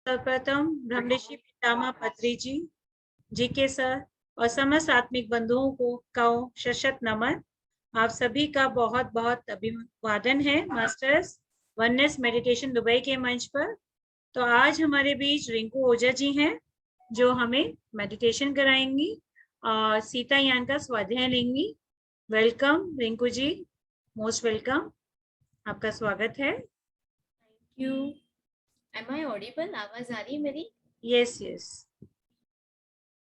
सर्वप्रथम ब्रह्मऋषि पितामह पत्री जी के सर और समस्त आत्मिक बंधुओं को सशक्त नमन। आप सभी का बहुत बहुत अभिवादन है मास्टर्स वननेस मेडिटेशन दुबई के मंच पर। तो आज हमारे बीच रिंकू ओझा जी हैं जो हमें मेडिटेशन कराएंगी और सीता यान का स्वाध्याय लेंगी। Welcome Rinku ji, most welcome, आपका स्वागत है। Thank you. Am I audible? आवाज आ रही है मेरी? Yes yes.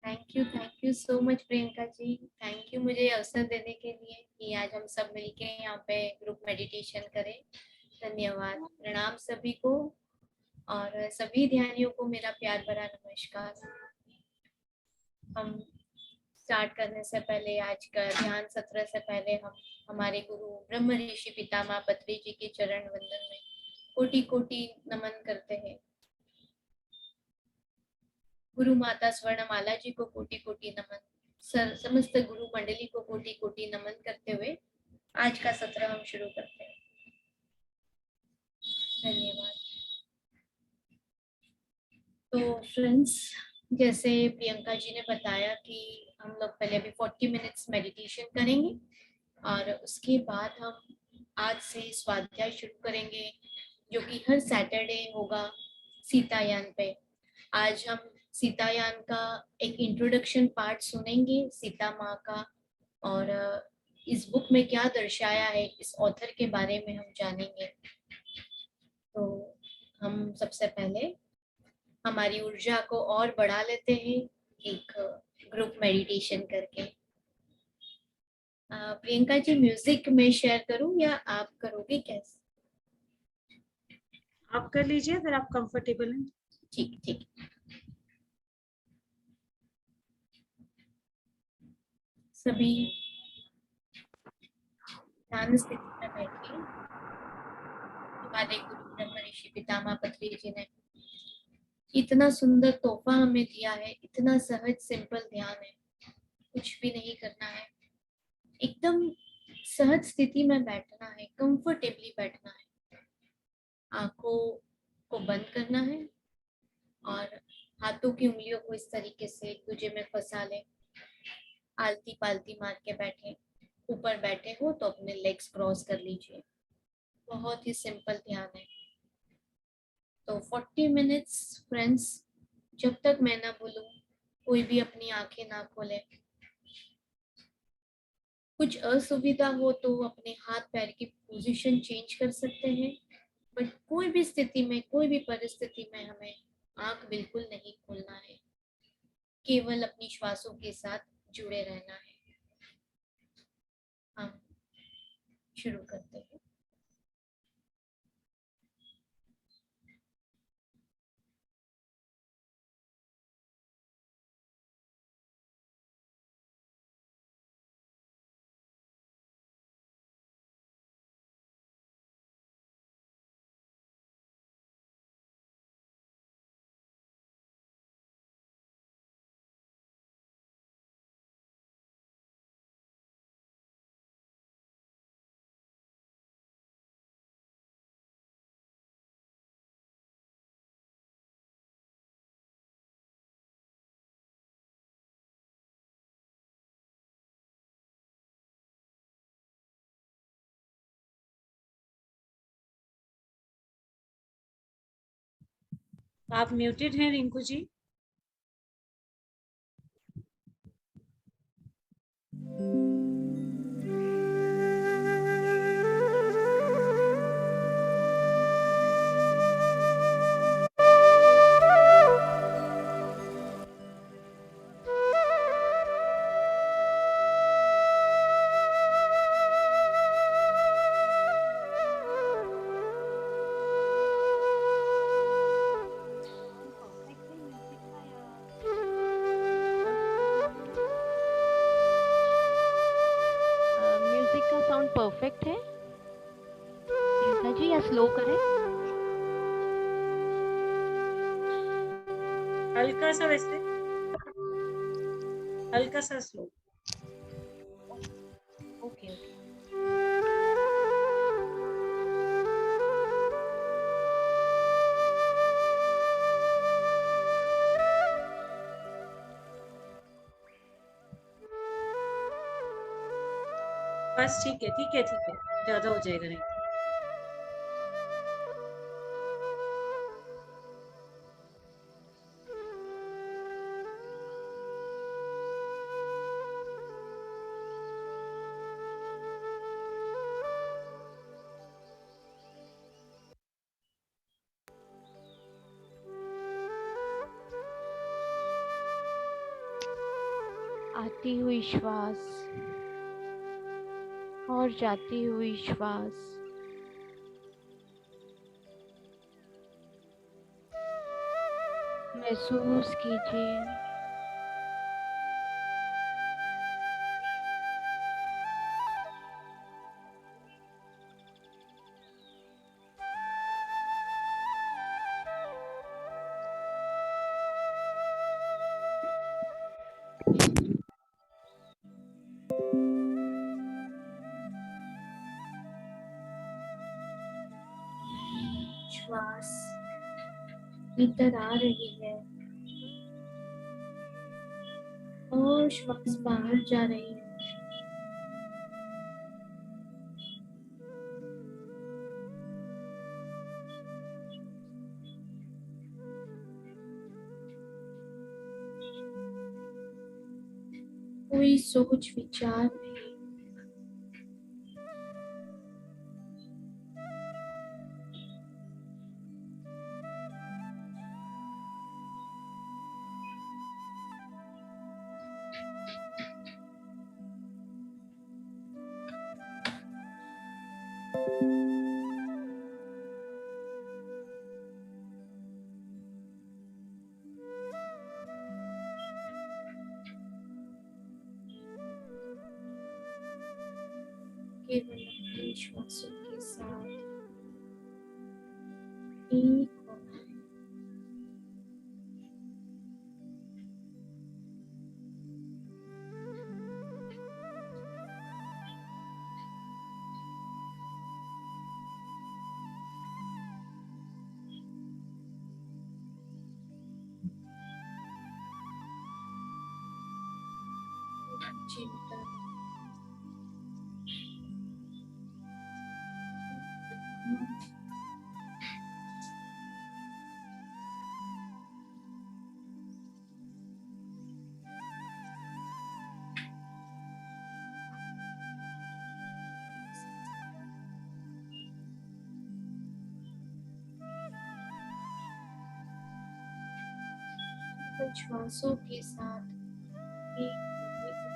Thank you so much Priyanka ji. Thank you मुझे अवसर देने के लिए कि आज हम सब मिलके यहाँ पे ग्रुप मेडिटेशन करें। धन्यवाद। प्रणाम सभी को और सभी ध्यानियों को मेरा प्यार भरा नमस्कार। हम स्टार्ट करने से पहले, आज का ध्यान सत्र से पहले, हम हमारे गुरु ब्रह्म ऋषि पितामह पत्री जी के चरण वंदन में कोटि कोटि नमन करते हैं। गुरु माता स्वर्णमाला जी को कोटि कोटि नमन, समस्त गुरु मंडली को कोटि कोटि नमन करते हुए आज का सत्र हम शुरू करते हैं। धन्यवाद। तो फ्रेंड्स, जैसे प्रियंका जी ने बताया कि हम लोग पहले अभी 40 मिनट्स मेडिटेशन करेंगे और उसके बाद हम आज से स्वाध्याय शुरू करेंगे जो कि हर सैटरडे होगा सीतायान पे। आज हम सीतायान का एक इंट्रोडक्शन पार्ट सुनेंगे सीता माँ का, और इस बुक में क्या दर्शाया है इस ऑथर के बारे में हम जानेंगे। तो हम सबसे पहले हमारी ऊर्जा को और बढ़ा लेते हैं एक ग्रुप मेडिटेशन करके। प्रियंका जी, म्यूजिक में शेयर करूं या आप करोगे? कैसे? आप कर लीजिए अगर आप कंफर्टेबल हैं। ठीक ठीक। सभी ध्यान स्थिति में बैठिए। हमारे गुरु ब्रह्म ऋषि पितामह पत्री जी ने इतना सुंदर तोहफा हमें दिया है, इतना सहज सिंपल ध्यान है। कुछ भी नहीं करना है, एकदम सहज स्थिति में बैठना है, कंफर्टेबली बैठना है। आंखों को बंद करना है और हाथों की उंगलियों को इस तरीके से एक दूसरे में फंसा लें। आलती पालती मार के बैठे। ऊपर बैठे हो तो अपने लेग्स क्रॉस कर लीजिए। बहुत ही सिंपल ध्यान है। तो 40 मिनट्स फ्रेंड्स, जब तक मैं ना बोलूं कोई भी अपनी आंखें ना खोले। कुछ असुविधा हो तो अपने हाथ पैर की पोजीशन चेंज कर सकते हैं, बट कोई भी स्थिति में, कोई भी परिस्थिति में हमें आंख बिल्कुल नहीं खोलना है। केवल अपनी श्वासों के साथ जुड़े रहना है। हम शुरू करते हैं। आप म्यूटेड हैं रिंकू जी। म्यूजिक का साउंड परफेक्ट है प्रियंका जी, या स्लो करें? हल्का सा, वैसे हल्का सा स्लो। Okay okay. बस ठीक है, ठीक है, ठीक है, ज्यादा हो जाएगा नहीं। आती हुई श्वास और जाती हुई श्वास महसूस कीजिए। श्वास भीतर आ रही है और श्वास बाहर जा रही है। कोई सोच विचार नहीं, केवल अपने श्वासों के साथ एक होना है। चिंता केवल श्वासों के साथ एक होने का।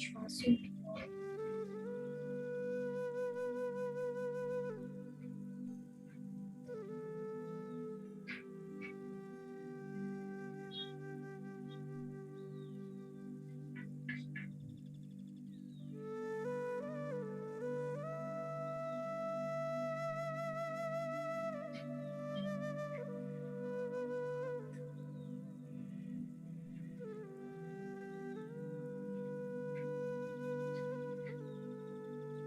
श्वासों की ओर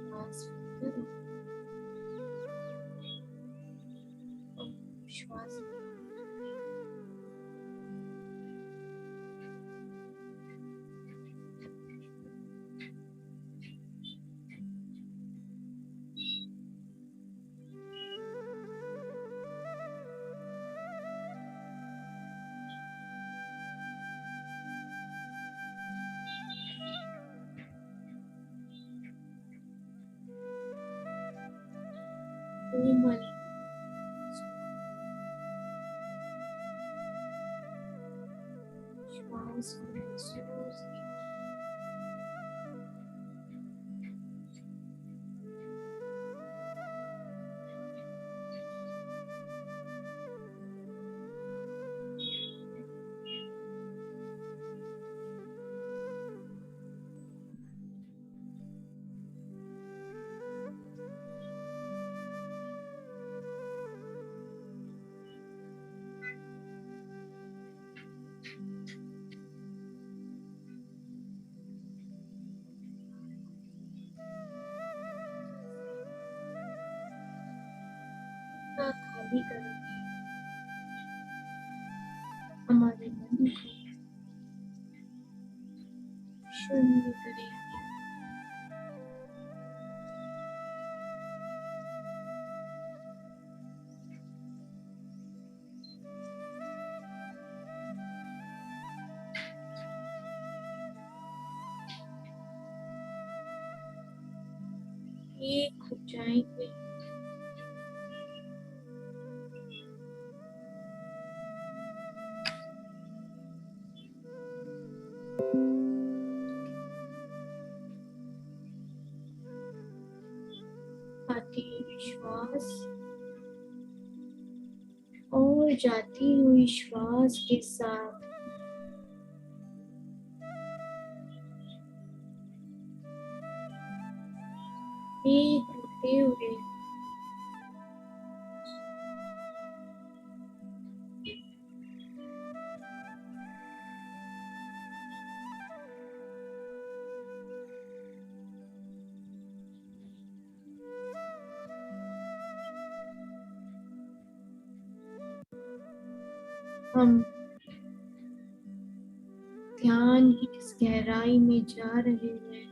श्वास भीतर और श्वास कोमल श्वास को महसूस कीजिए। पूरा खाली करो, हमारे मन को शून्य करेंगे। एक हो जाएंगे। आती हुई श्वास और जाती हुई श्वास के साथ एक होते हुए हम ध्यान की इस गहराई में जा रहे हैं।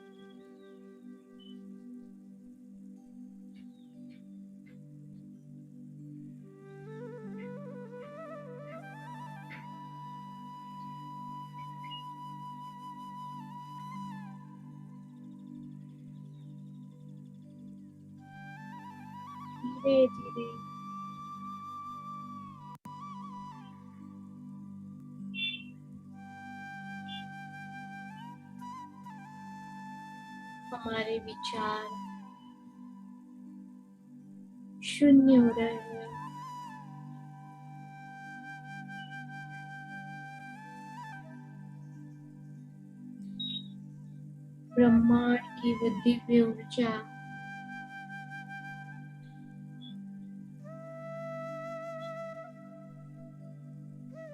धीरे धीरे हमारे विचार शून्य हो रहे हैं। ब्रह्मांड की वो दिव्य ऊर्जा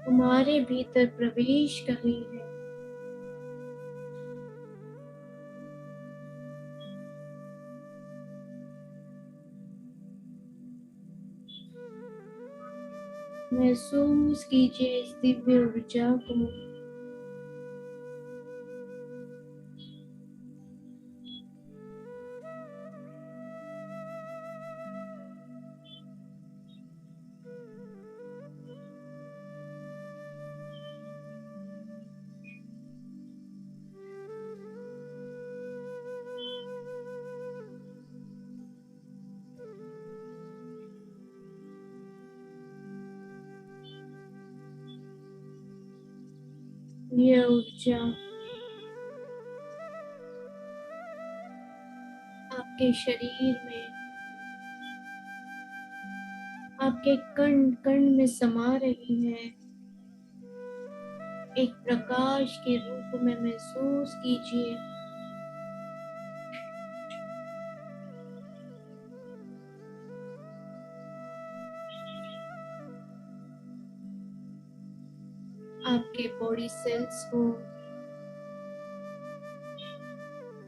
हमारे भीतर प्रवेश कर रही है। महसूस कीजिए इस दिव्य ऊर्जा को। यह ऊर्जा आपके शरीर में, आपके कण कण में समा रही है। एक प्रकाश के रूप में महसूस कीजिए। आपके बॉडी सेल्स को,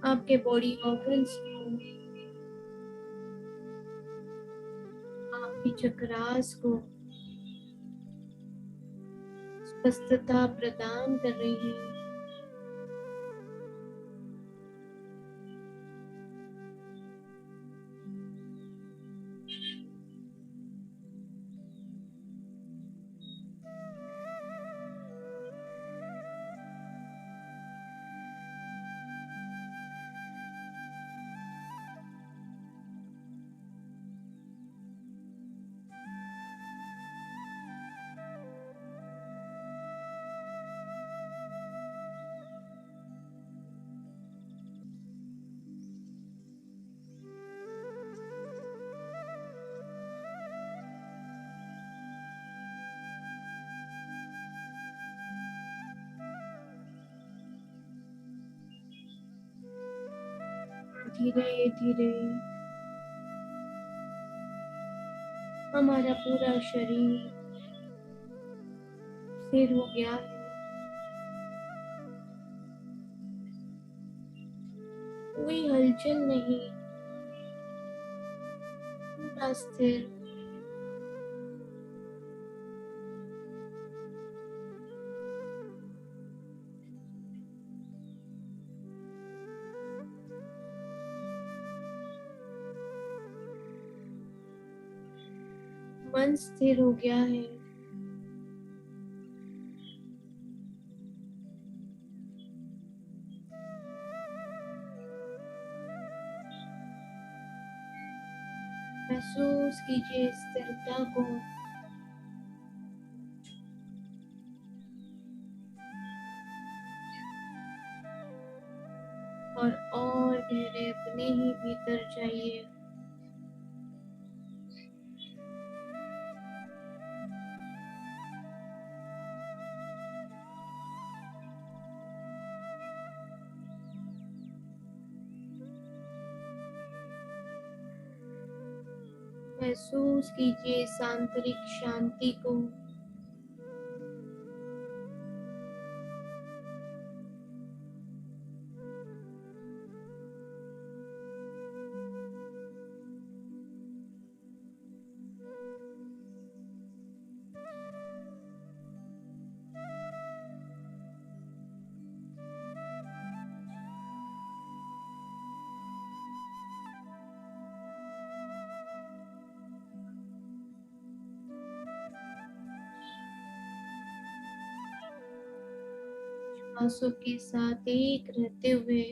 आपके बॉडी ऑर्गन्स को, आपके चक्रास को स्पष्टता प्रदान कर रही है। धीरे धीरे हमारा पूरा शरीर स्थिर हो गया है। कोई हलचल नहीं, पूरा स्थिर। मन स्थिर हो गया है। महसूस कीजिए स्थिरता को। और गहरे अपने ही भीतर जाइए। महसूस कीजिए इस आंतरिक शांति को। श्वासों के साथ एक रहते हुए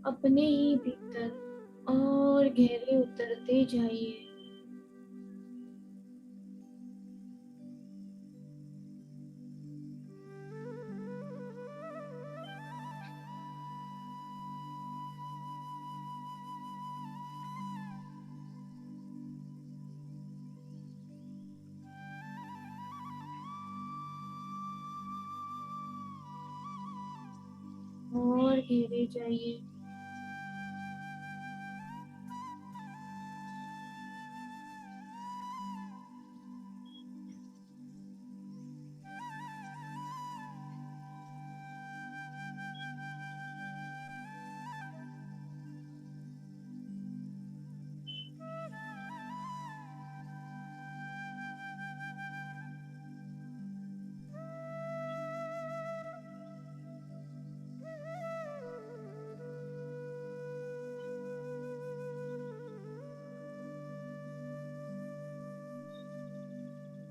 अपने ही भीतर और गहरे उतरते जाइए। और गहरे जाइए।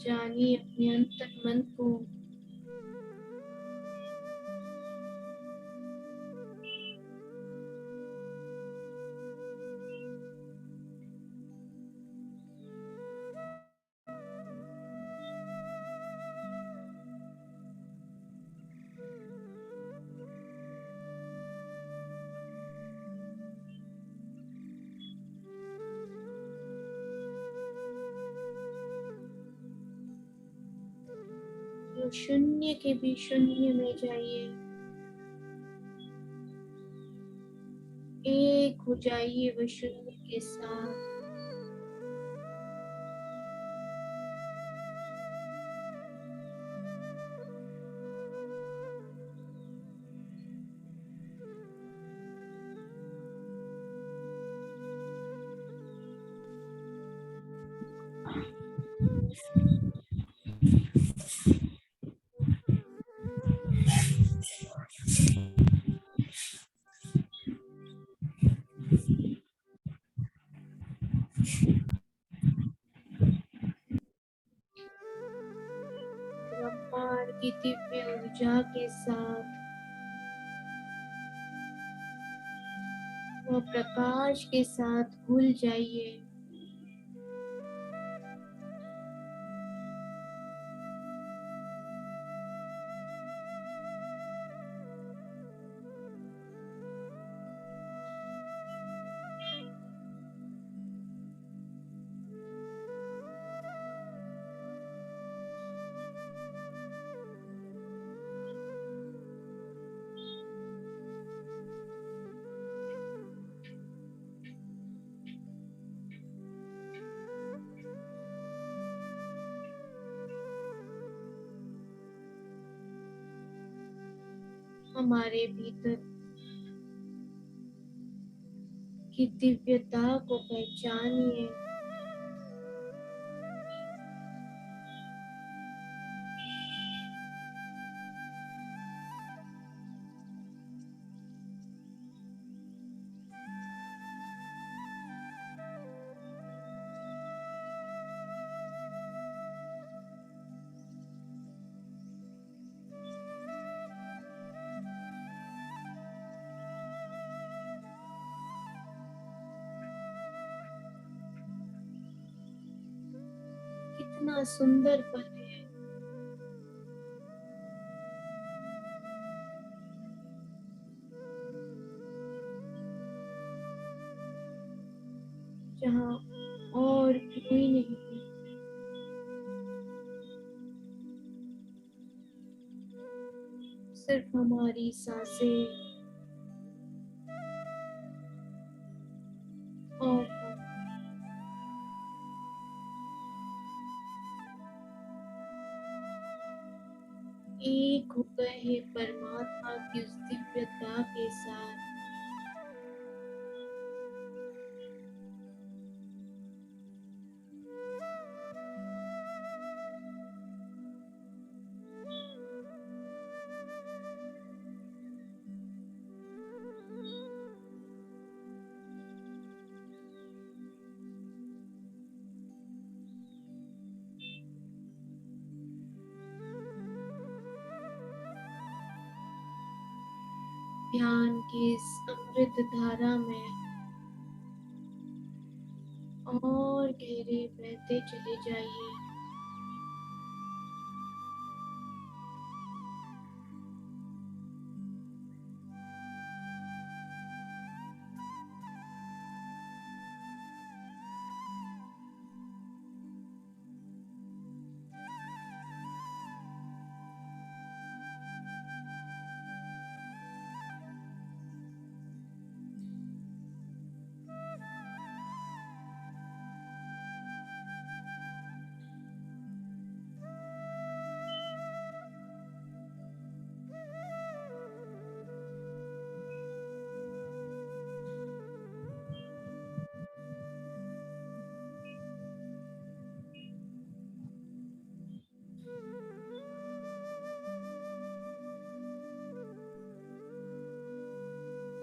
जानिए अपने अंतर मन को। तो शून्य के भी शून्य में जाइए। एक हो जाइए वह शून्य के साथ। ब्रह्मांड की दिव्य ऊर्जा के साथ, वह प्रकाश के साथ घुल जाइए। हमारे भीतर की दिव्यता को पहचानिए। कितना सुंदर पल है। जहाँ और कोई नहीं, सिर्फ हमारी सांसें और हम। एक हो गए हैं परमात्मा की उस दिव्यता के साथ। ध्यान की इस अमृत धारा में और गहरे बहते चले जाइए।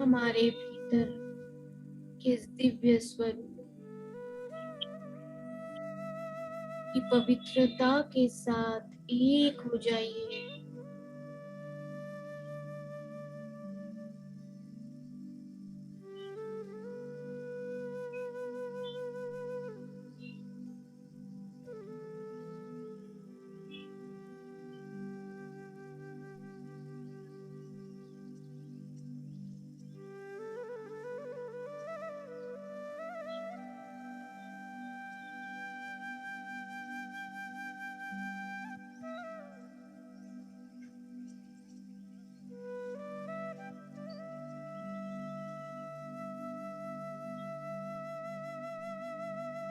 हमारे भीतर किस दिव्य स्वरूप की पवित्रता के साथ एक हो जाइए।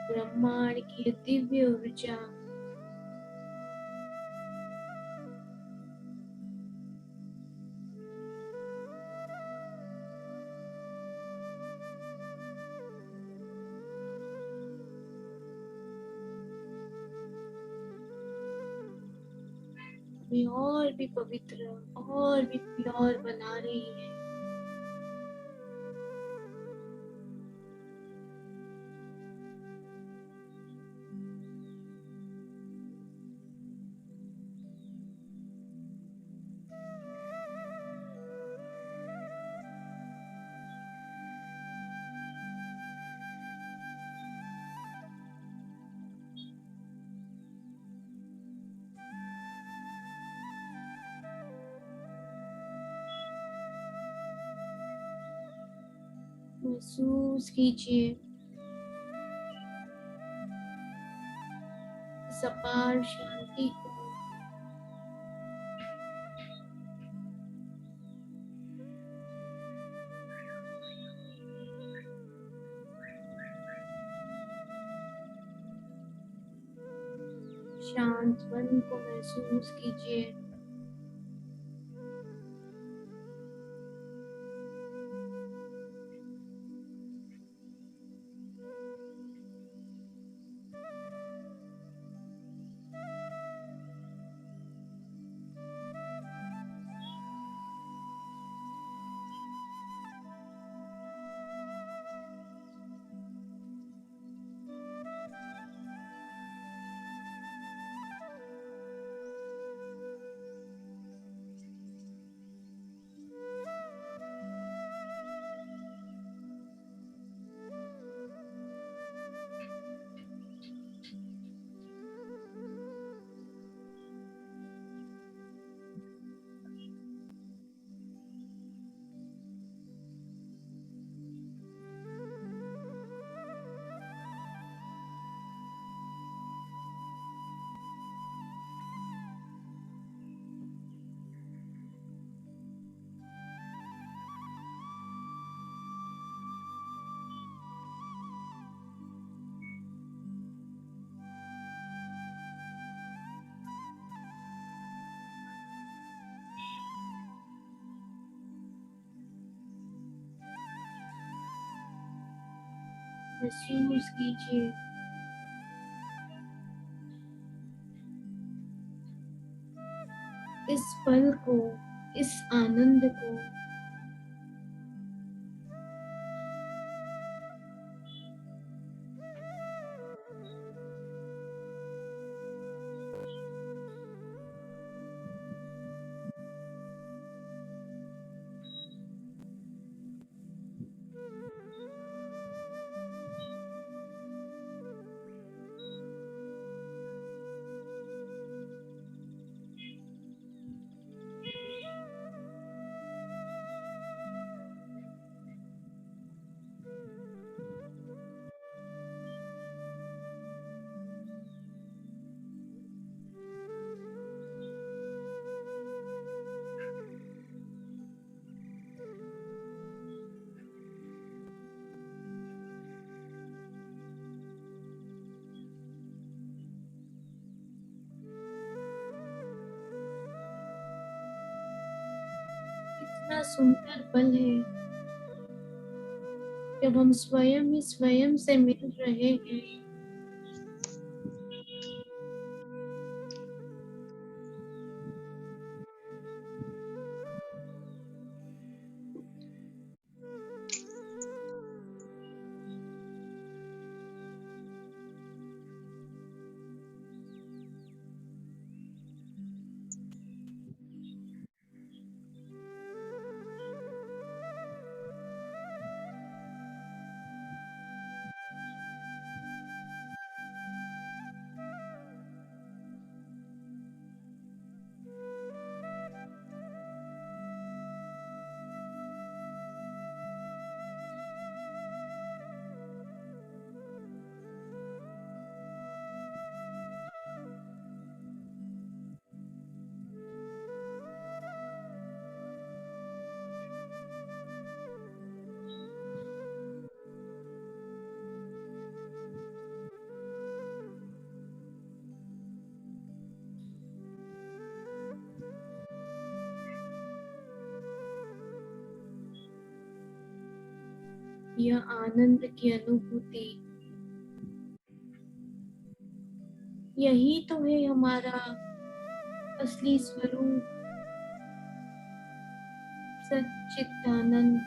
ब्रह्मांड की दिव्य ऊर्जा हमें और भी पवित्र और भी प्योर बना रही है। महसूस कीजिए इस अपार शांति को। शांत मन को महसूस कीजिए। महसूस कीजिए इस पल को, इस आनंद को। इतना सुंदर पल है जब हम स्वयं ही स्वयं से मिल रहे हैं। यह आनंद की अनुभूति, यही तो है हमारा असली स्वरूप, सच्चिदानंद।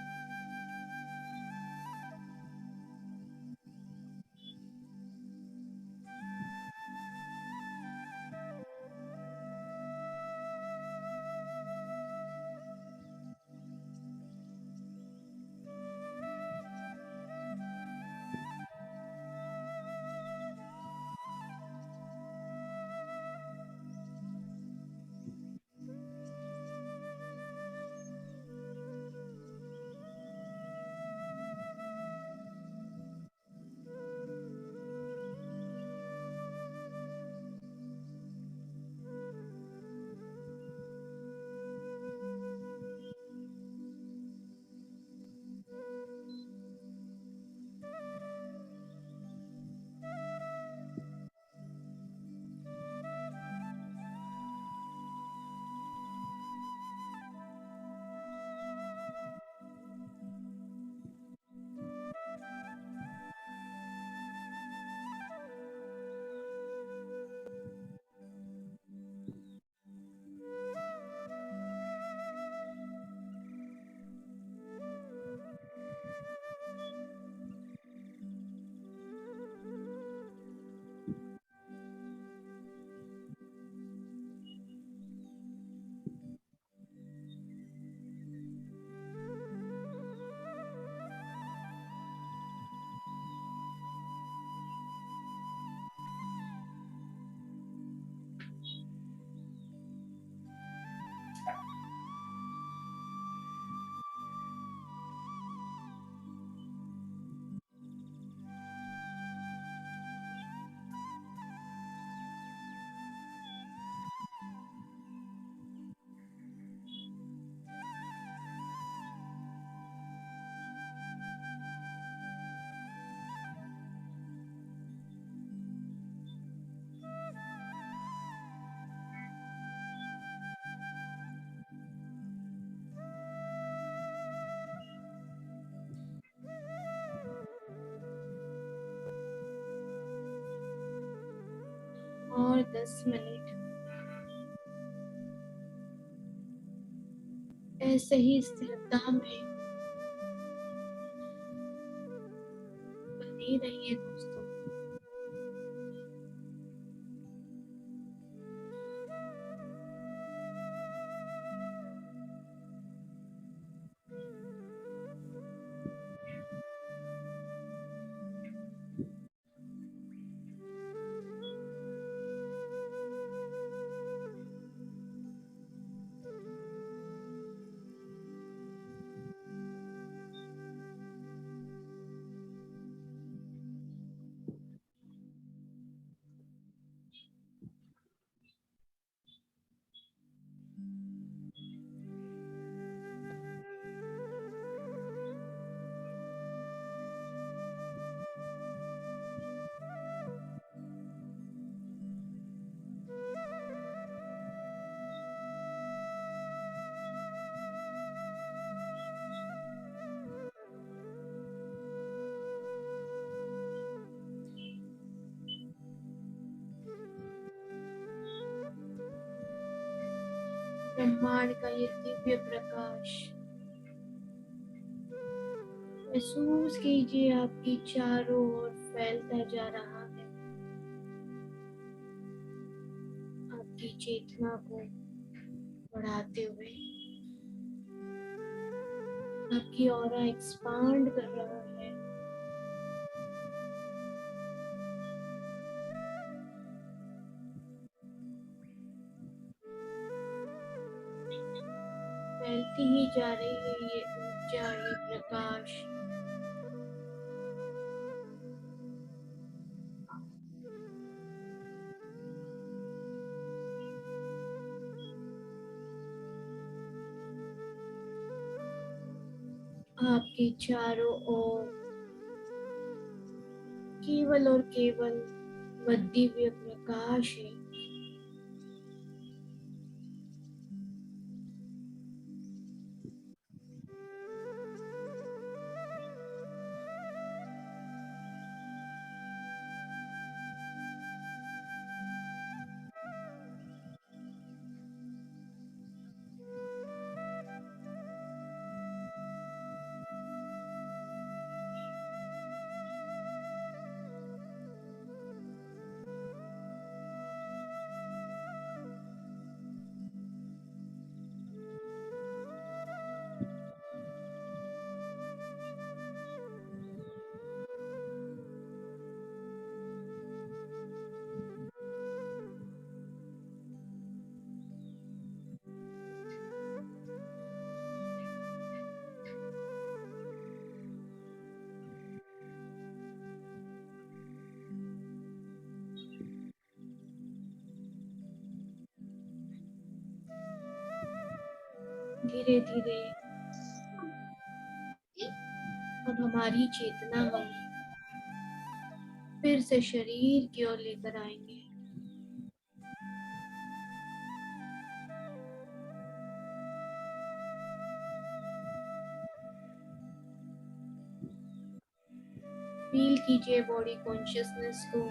और 10 मिनट ऐसे ही स्थिरता में बने रहिए दोस्तों। ब्रह्मांड का ये दिव्य प्रकाश महसूस कीजिए आपकी चारों ओर फैलता जा रहा है। आपकी चेतना को बढ़ाते हुए आपकी ऑरा एक्सपांड कर रहा है। फैलती ही जा रही है ये ऊर्जा, ये प्रकाश। आपके चारों ओर केवल और केवल वह दिव्य प्रकाश है। धीरे धीरे अब हमारी चेतना हम फिर से शरीर की ओर लेकर आएंगे। फील कीजिए बॉडी कॉन्शियसनेस को।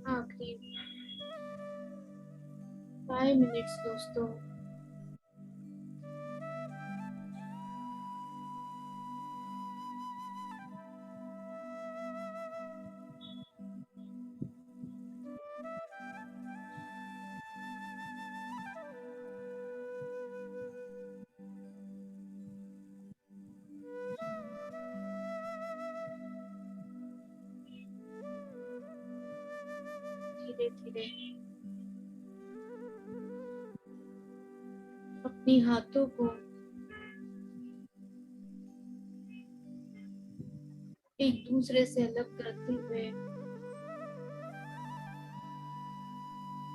आखिरी 5 मिनट्स दोस्तों। धीरे धीरे अपने हाथों को एक दूसरे से अलग करते हुए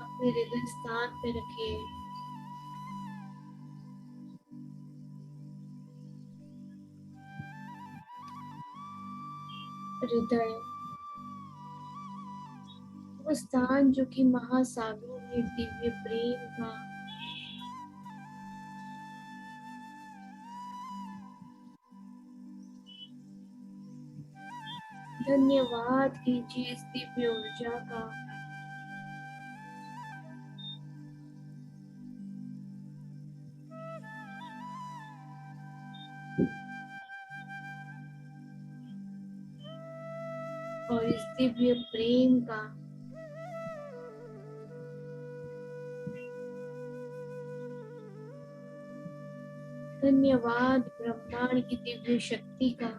अपने हृदय स्थान पे रखिए। हृदय, वो स्थान जो कि महासागर है दिव्य प्रेम का, धन्यवाद कीजिए इस दिव्य ऊर्जा का। और इस दिव्य प्रेम का धन्यवाद ब्रह्मांड की दिव्य शक्ति का।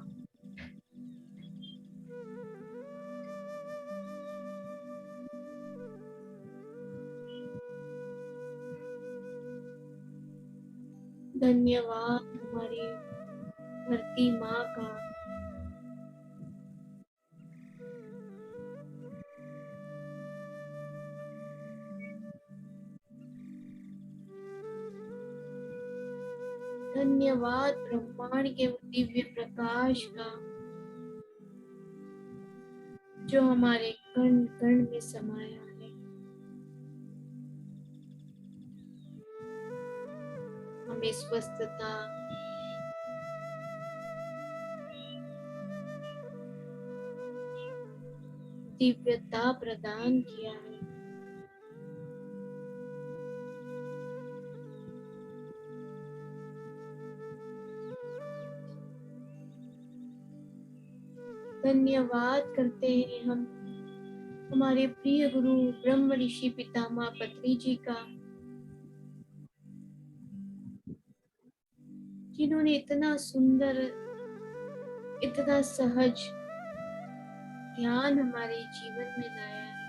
धन्यवाद हमारी धरती माँ का। धन्यवाद ब्रह्मांड के दिव्य प्रकाश का जो हमारे कण कण में समाया है। हमें स्वस्थता, दिव्यता प्रदान किया है। धन्यवाद करते हैं हम हमारे प्रिय गुरु ब्रह्म ऋषि पितामह पत्री जी का, जिन्होंने इतना सुंदर, इतना सहज ध्यान हमारे जीवन में लाया है।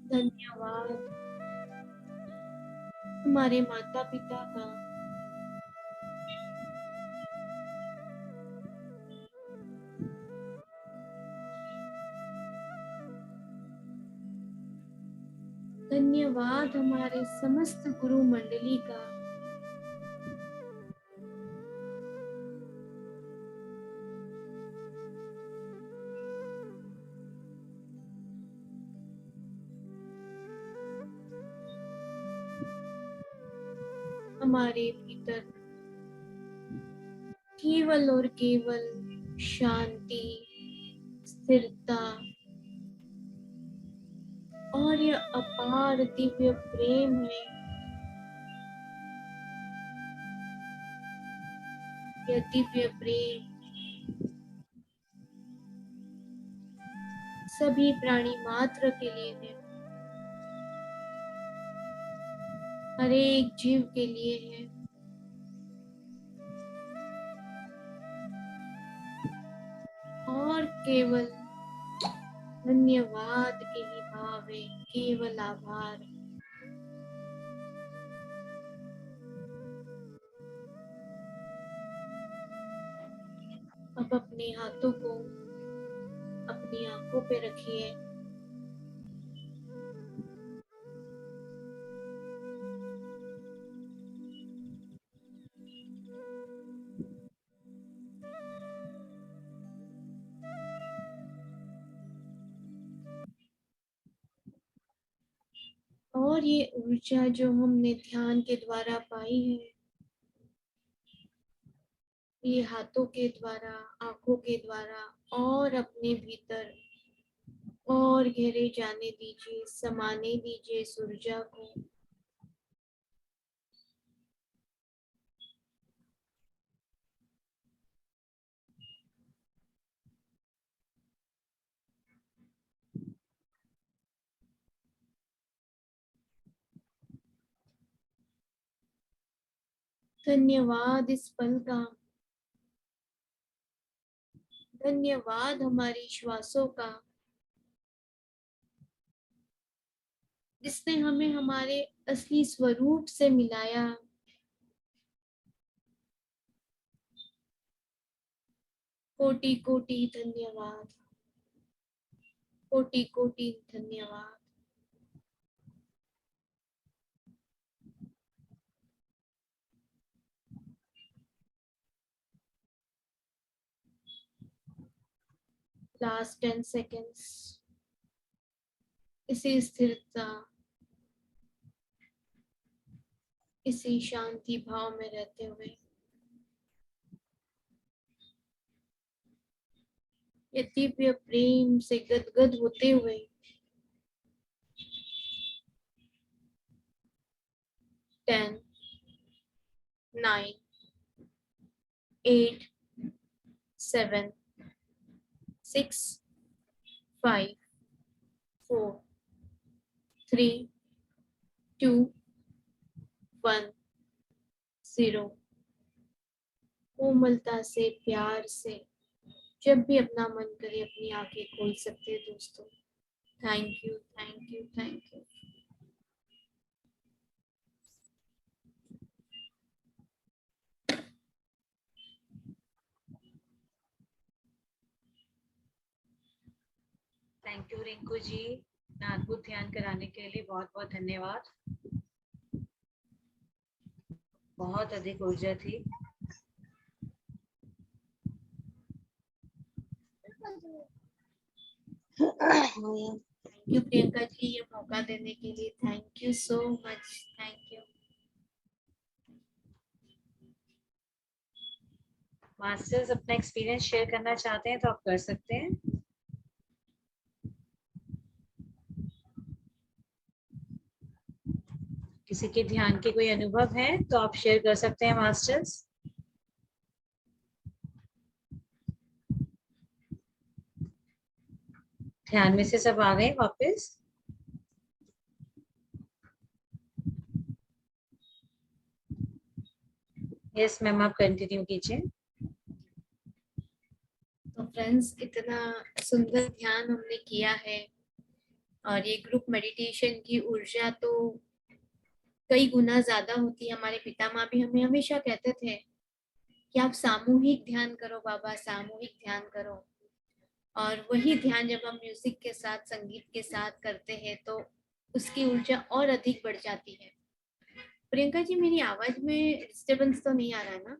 धन्यवाद हमारे माता पिता का, धन्यवाद हमारे समस्त गुरु मंडली का। हमारे भीतर केवल और केवल शांति, स्थिरता और यह अपार दिव्य प्रेम है। यह दिव्य प्रेम सभी प्राणी मात्र के लिए है, हर एक जीव के लिए है। और केवल धन्यवाद के ही भाव है, केवल आभार। अब अपने हाथों को अपनी आंखों पे रखिए। और ये ऊर्जा जो हमने ध्यान के द्वारा पाई है, ये हाथों के द्वारा, आंखों के द्वारा और अपने भीतर और गहरे जाने दीजिए, समाने दीजिए इस ऊर्जा को। धन्यवाद इस पल का, धन्यवाद हमारी श्वासों का, जिसने हमें हमारे असली स्वरूप से मिलाया। कोटि कोटि धन्यवाद, कोटि कोटि धन्यवाद। लास्ट 10 सेकेंड्स इसी स्थिरता, इसी शांति भाव में रहते हुए ये दिव्य प्रेम से गदगद होते हुए 10, 9, 8, 7, 6, 5, 4, 3, 2, 1, 0 कोमलता से, प्यार से जब भी अपना मन करे अपनी आंखें खोल सकते हैं दोस्तों। Thank you, thank you, thank you. Thank you Rinku ji, इतना अद्भुत ध्यान कराने के लिए बहुत बहुत धन्यवाद। बहुत अधिक ऊर्जा थी। थैंक यू प्रियंका जी ये मौका देने के लिए, thank you so much, thank you. Masters अपना एक्सपीरियंस शेयर करना चाहते हैं तो आप कर सकते हैं। किसी के ध्यान के कोई अनुभव है तो आप शेयर कर सकते हैं मास्टर्स। ध्यान में से सब आ गए वापस? यस मैम, आप कंटिन्यू कीजिए। तो फ्रेंड्स इतना सुंदर ध्यान हमने किया है और ये ग्रुप मेडिटेशन की ऊर्जा तो कई गुना ज्यादा होती है। हमारे पितामह भी हमें हमेशा कहते थे कि आप सामूहिक ध्यान करो बाबा, सामूहिक ध्यान करो। और वही ध्यान जब हम म्यूजिक के साथ, संगीत के साथ करते हैं तो उसकी ऊर्जा और अधिक बढ़ जाती है। प्रियंका जी मेरी आवाज में डिस्टरबेंस तो नहीं आ रहा है ना?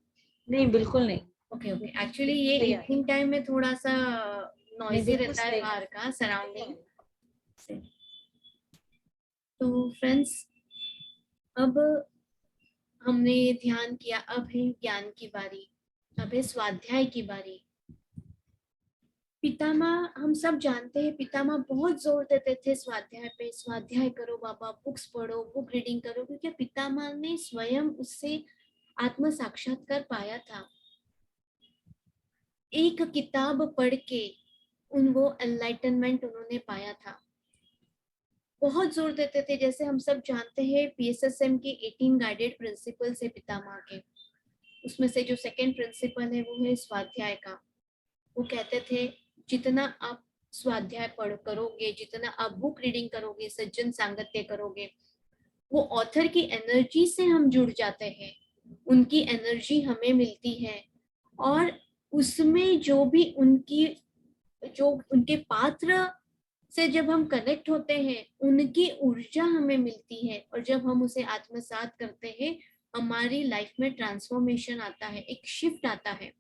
नहीं, बिल्कुल नहीं। ओके ओके, एक्चुअली ये सही है। इवनिंग टाइम में थोड़ा सा नॉइजी बिल्कुल रहता है सही। बाहर का सराउंडिंग। तो फ्रेंड्स अब हमने ये ध्यान किया, अब है ज्ञान की बारी, अब है स्वाध्याय की बारी। पितामह हम सब जानते हैं, पितामह बहुत जोर देते थे स्वाध्याय पे, स्वाध्याय करो बाबा, बुक्स पढ़ो, बुक रीडिंग करो, क्योंकि पितामह ने स्वयं उससे आत्म साक्षात्कार पाया था। एक किताब पढ़ के वो एनलाइटनमेंट उन्होंने पाया था। बहुत जोर देते थे, जैसे हम सब जानते हैं पीएसएसएम के 18 गाइडेड प्रिंसिपल्स है पितामह के, उसमें से जो सेकंड प्रिंसिपल है वो है स्वाध्याय का। वो कहते थे जितना आप स्वाध्याय पढ़ करोगे, जितना आप बुक रीडिंग करोगे, सज्जन सांगत्य करोगे, वो ऑथर की एनर्जी से हम जुड़ जाते हैं, उनकी एनर्जी हमें मिलती है और उसमें जो भी जो उनके पात्र से जब हम कनेक्ट होते हैं उनकी ऊर्जा हमें मिलती है और जब हम उसे आत्मसात करते हैं हमारी लाइफ में ट्रांसफॉर्मेशन आता है, एक शिफ्ट आता है।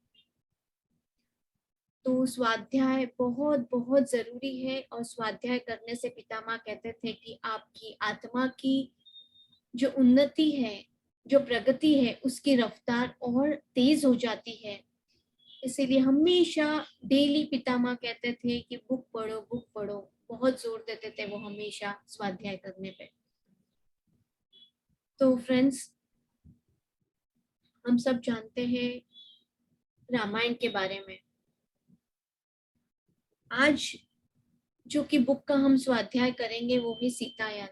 तो स्वाध्याय बहुत बहुत जरूरी है और स्वाध्याय करने से पितामह कहते थे कि आपकी आत्मा की जो उन्नति है, जो प्रगति है, उसकी रफ्तार और तेज हो जाती है। इसीलिए हमेशा डेली पितामह कहते थे कि बुक पढ़ो, बुक पढ़ो, बहुत जोर देते थे वो हमेशा स्वाध्याय करने पे। तो फ्रेंड्स हम सब जानते हैं रामायण के बारे में। आज जो कि बुक का हम स्वाध्याय करेंगे वो है सीतायन।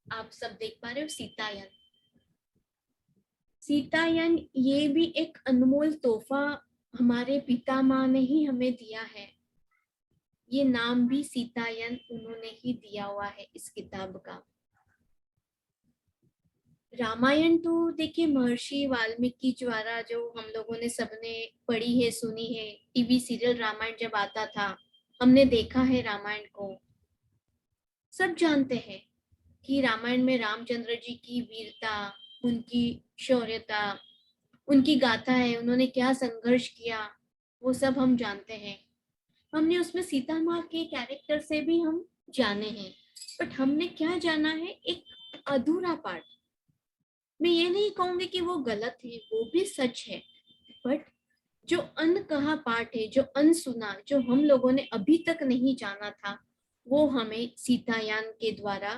आप सब देख पा रहे हो सीतायन। सीतायन ये भी एक अनमोल तोहफा हमारे पितामह ने ही हमें दिया है। ये नाम भी सीतायन उन्होंने ही दिया हुआ है इस किताब का। रामायण तो देखिए महर्षि वाल्मीकि द्वारा जो हम लोगों ने सबने पढ़ी है, सुनी है। टीवी सीरियल रामायण जब आता था हमने देखा है रामायण को। सब जानते हैं कि रामायण में रामचंद्र जी की वीरता, उनकी शौर्यता, उनकी गाथा है, उन्होंने क्या संघर्ष किया, वो सब हम जानते हैं। हमने उसमें सीता माँ के कैरेक्टर से भी हम जाने हैं, बट हमने क्या जाना है, एक अधूरा पार्ट। मैं ये नहीं कहूंगी कि वो गलत है, वो भी सच है, बट जो अनकहा पार्ट है, जो अनसुना, जो हम लोगों ने अभी तक नहीं जाना था, वो हमें सीतायान के द्वारा